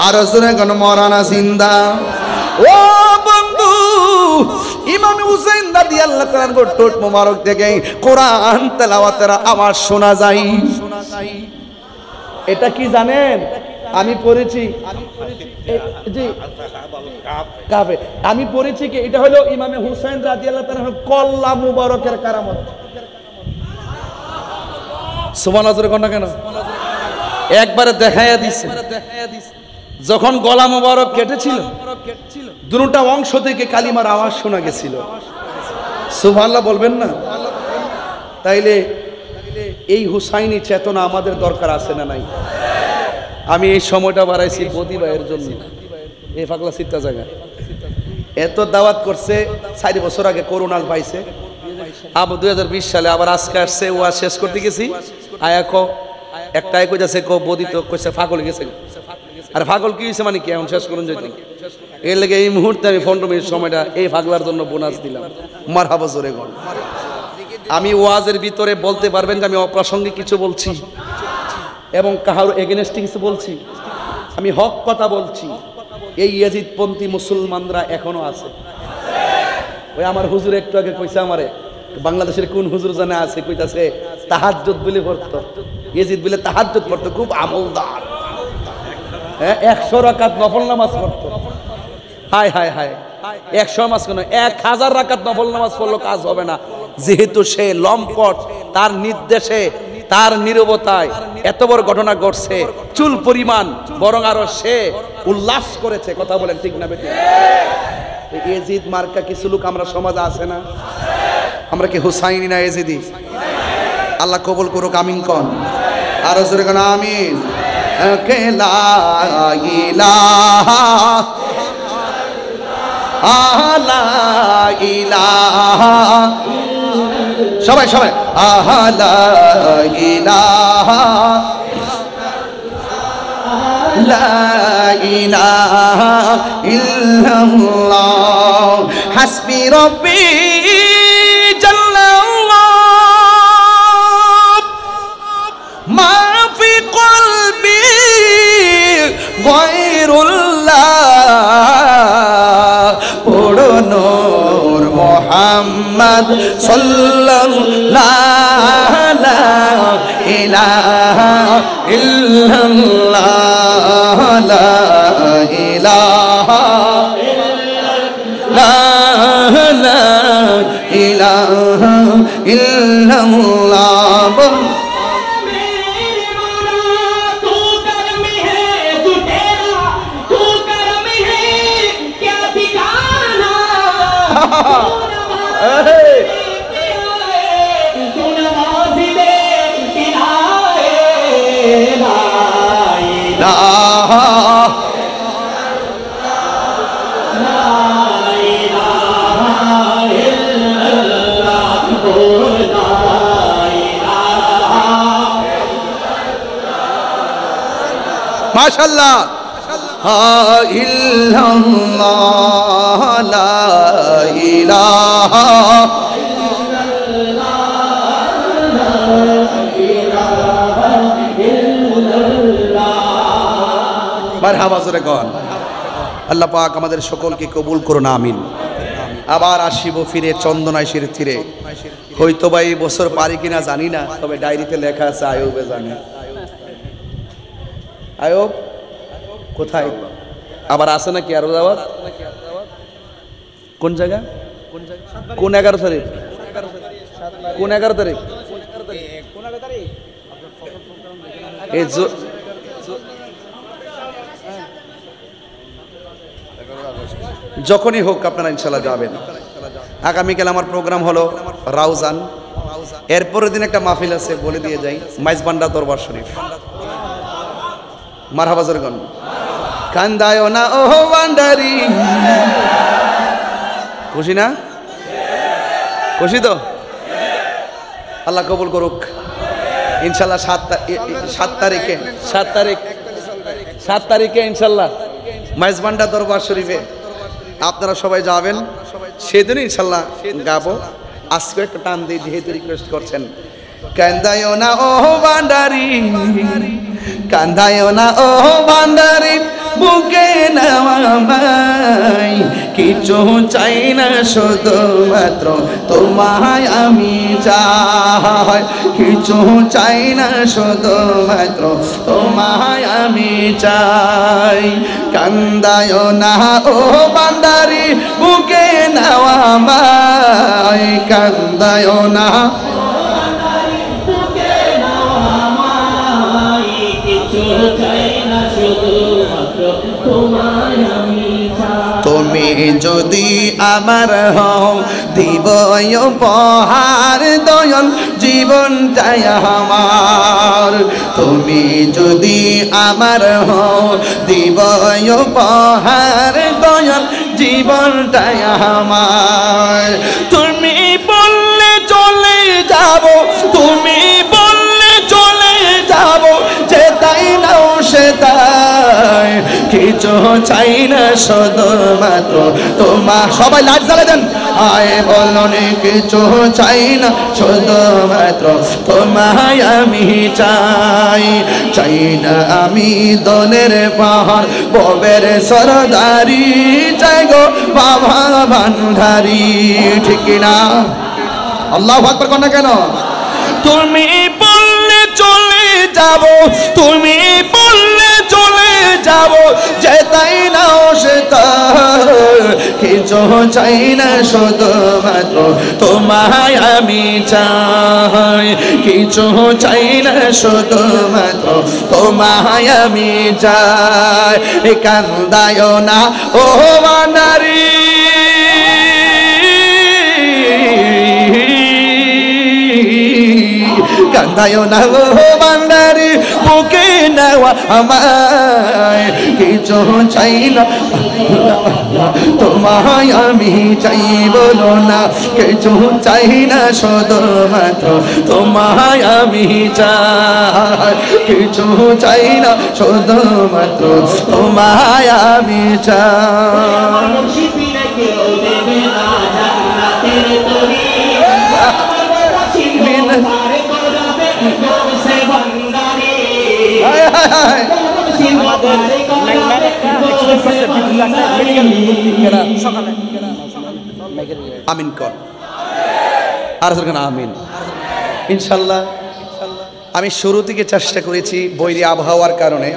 আর জোরে কোন মরা না জিন্দা ও বন্ধু ইমাম হুসাইন রাদিয়াল্লাহু তাআলার ঠোঁট মোবারক থেকে কোরআন তেলাওয়াতের আওয়াজ শোনা যায় এটা কি জানেন আমি পড়েছি জি কাফে আমি পড়েছি কি এটা হলো ইমাম হুসাইন রাদিয়াল্লাহু তাআলার কল্লা মুবারকের কারামত সুবহানাল্লাহ জোরে কোন কেন একবারে দেখায়া দিছে যখন গলা মোবারক কেটেছিল দুটা অংশ থেকে কালিমার আওয়াজ শোনা গেছিল সুবহানাল্লাহ বলবেন না তাইলে এই হুসাইনি চেতনা আমাদের দরকার আছে না নাই আমি এই সময়টা বাড়াইছি বদি ভাইয়ের জন্য এই পাগলা সিটটা জায়গা এত দাওয়াত করছে 4 বছর আগে করোনা পাইছে আবার 2020 সালে আবার আজকে আসছে ও শেষ করতে গেছি আয়াকো একটাই কইতাছে কো বদি তো কইছে পাগল গেছে আর পাগল কি হইছে মানে কি এখন শেষ করুন যাইতো এর লাগে এই মুহূর্তে আমি 15 মিনিট সময়টা এই পাগলার জন্য বোনাস দিলাম মারহাবা জোরে গো আমি ওয়াজের ভিতরে বলতে পারবেন যে আমি অপ্রাসঙ্গিক কিছু বলছি এবং কাহার এগেইনস্টে কিছু বলছি আমি হক কথা বলছি এই ইয়াজিদপন্থী মুসলমানরা এখনো আছে ওই আমার হুজুর একটু আগে কইছে আমারে বাংলাদেশের কোন হুজুর জানে আছে কইতাছে তাহাজ্জুদ বলে পড়তো ইয়াজিদ বলে তাহাজ্জুদ পড়তো খুব আমলদার 100 রাকাত নফল নামাজ পড়তো হায় হায় হায় 100 নামাজ কেন 1000 রাকাত নফল নামাজ পড়লো কাজ হবে না যেহেতু সে লম্পট তার নির্দেশে তার নীরবতায় এত বড় ঘটনা ঘটছে, চুল পরিমাণ, বরং আরো সে উল্লাস করেছে। কথা বলেন ঠিক না বেঠিক? এজিদ মার্কা কিছু লোক আমরা সমাজে আছে না? আমরা কি হুসাইনি না এজিদি? আল্লাহ কবুল করুক, আমিন কোন। আরো জোরে কোন আমিন। লা ইলাহা লা ইলাহা, সবাই সবাই লা ইলাহা লা ইলাহা ইল্লাল্লাহ হাসবি রব্বি জাল্লাল্লাহ মা ফি কলবি গায়রুল্লাহ পড়ো নূর মুহাম্মদ সাল্লাল্লাহু লা ইলাহা ইল্লাল্লাহ লা ইলাহা লা ইলাহা ইল্লাল্লাহ। মাশাআল্লাহ ইল্লাল্লাহ লা ইলাহা মারহাবা জোরে কোন। আল্লাহ পাক আমাদের সকলকে কবুল করুন, আমিন। আবার আসিব ফিরে চন্দনাইশের তীরে, হয়তো বা এই বছর পারি কিনা জানি না, তবে ডায়েরিতে লেখা আছে আয়ুবে জানে। আয়ুব কোথায়? আবার আছে নাকি আরো দাওয়াত? কোন জায়গা? কোন 11 তারিখ? কোন 11 তারিখ? এই যখনই হোক আপনারা ইনশাল্লাহ যাবেন। আগামীকাল আমার প্রোগ্রাম হলো রাউজান, এরপরের দিন একটা মাহফিল আছে, বলে দিয়ে যাই, মাইজবান্ডা দরবার শরীফ। মারহাবা জোরে কোন। কান্দায় না ও বান্ডারি, খুশি না? খুশি তো? আল্লাহ কবুল করুক ইনশাল্লাহ। 7 তারিখে ইনশাল্লাহ মাইজবান্ডা দরবার শরীফে আপনারা সবাই যাবেন। সেদিন ইনশাল্লাহ গাবো। আজকে একটা টান দিয়ে যেহেতু রিকোয়েস্ট করছেন, কান্দায় না ও বান্ডারি, কান্দায় না ও বান্ডারি, বুকে নামাই কিছু চাই না, শুধুমাত্র তোমায় আমি চাই। কিছু চাই না, শুধুমাত্র তোমায় আমি চাই। কান্দায় না ও বান্ডারি, বুকে নামাই, কান্দায় না তুমি যদি আমার হও, দিব উপহার দয়াল জীবনটাই আমার। তুমি যদি আমার হও, দিব উপহার দয়াল জীবনটাই আমার। তুমি বললে চলে যাব, তুমি বললে চলে যাব, যে তাই নাও সে তাই, কিছু চাই না, শুধুমাত্র তোমার। সবাই লাইট জ্বালে দেন। আয় বলনে কিছু চাই না, শুধুমাত্র তোমায় আমি চাই। চাই না আমি দনের পাহাড়, ববের সরদারি, চাই গো বাবা ভান্ডারি। ঠিক না? আল্লাহু আকবার কোন না কেন? তুমি বললে চলে যাব, তুমি বললে চলে যাব, যে তাই নাও সে তাই, কিছু চাই না শুধুমাত্র তোমায় আমি চাই, কিছু চাই না শুধুমাত্র তোমায় আমি চাই। কান্দায় না ও নারী, কান্দায় না ও বান্দারি, বুকে নেওয়া আমায়, কিছু চাই না তোমায় আমি চাই, বলো না কিছু চাই না শুধুমাত্র তোমায় আমি চাই, কিছু চাই না শুধুমাত্র তোমায় আমি চাই। আমিন কর আর আমিন। ইনশাল্লাহ আমি শুরু থেকে চেষ্টা করেছি, বৈরী আবহাওয়ার কারণে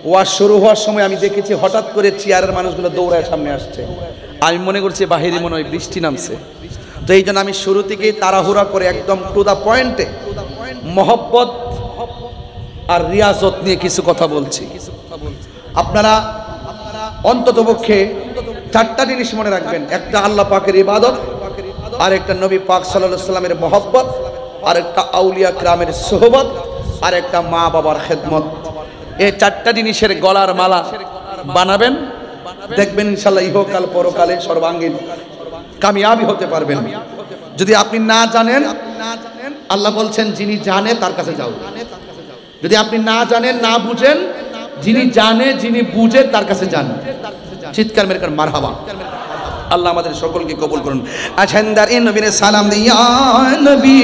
ওয়াজ শুরু হওয়ার সময় আমি দেখেছি হঠাৎ করে চেয়ারের মানুষগুলো দৌড়ায় সামনে আসছে, আমি মনে করছি বাহিরে মনে হয় বৃষ্টি নামছে। তো এই জন্য আমি শুরু থেকেই তাড়াহুড়া করে একদম টু দা পয়েন্টে মহব্বত আর রিয়াজত নিয়ে কিছু কথা বলছি। আপনারা অন্ততপক্ষে চারটা জিনিস মনে রাখবেন, একটা আল্লাহ পাকের ইবাদত, আর একটা নবী পাক সাল্লাল্লাহু আলাইহি সাল্লামের মহব্বত, আর একটা আউলিয়া কিরামের সোহবত, আর একটা মা বাবার খেদমত। এই চারটা জিনিসের গলার মালা বানাবেন, দেখবেন ইনশাআল্লাহ ইহকাল পরকালে সর্বাঙ্গীন কামিয়াবি হতে পারবেন। যদি আপনি না জানেন, আল্লাহ বলছেন যিনি জানে তার কাছে যাও। যদি আপনি না জানেন, না বুঝেন, যিনি জানে যিনি বুঝে তার কাছে যান। চিৎকার মেরে কর মারহাবা। আল্লাহ আমাদের সকলকে কবুল করুন। আছেন দার নবীর সালাম দিয়া নবী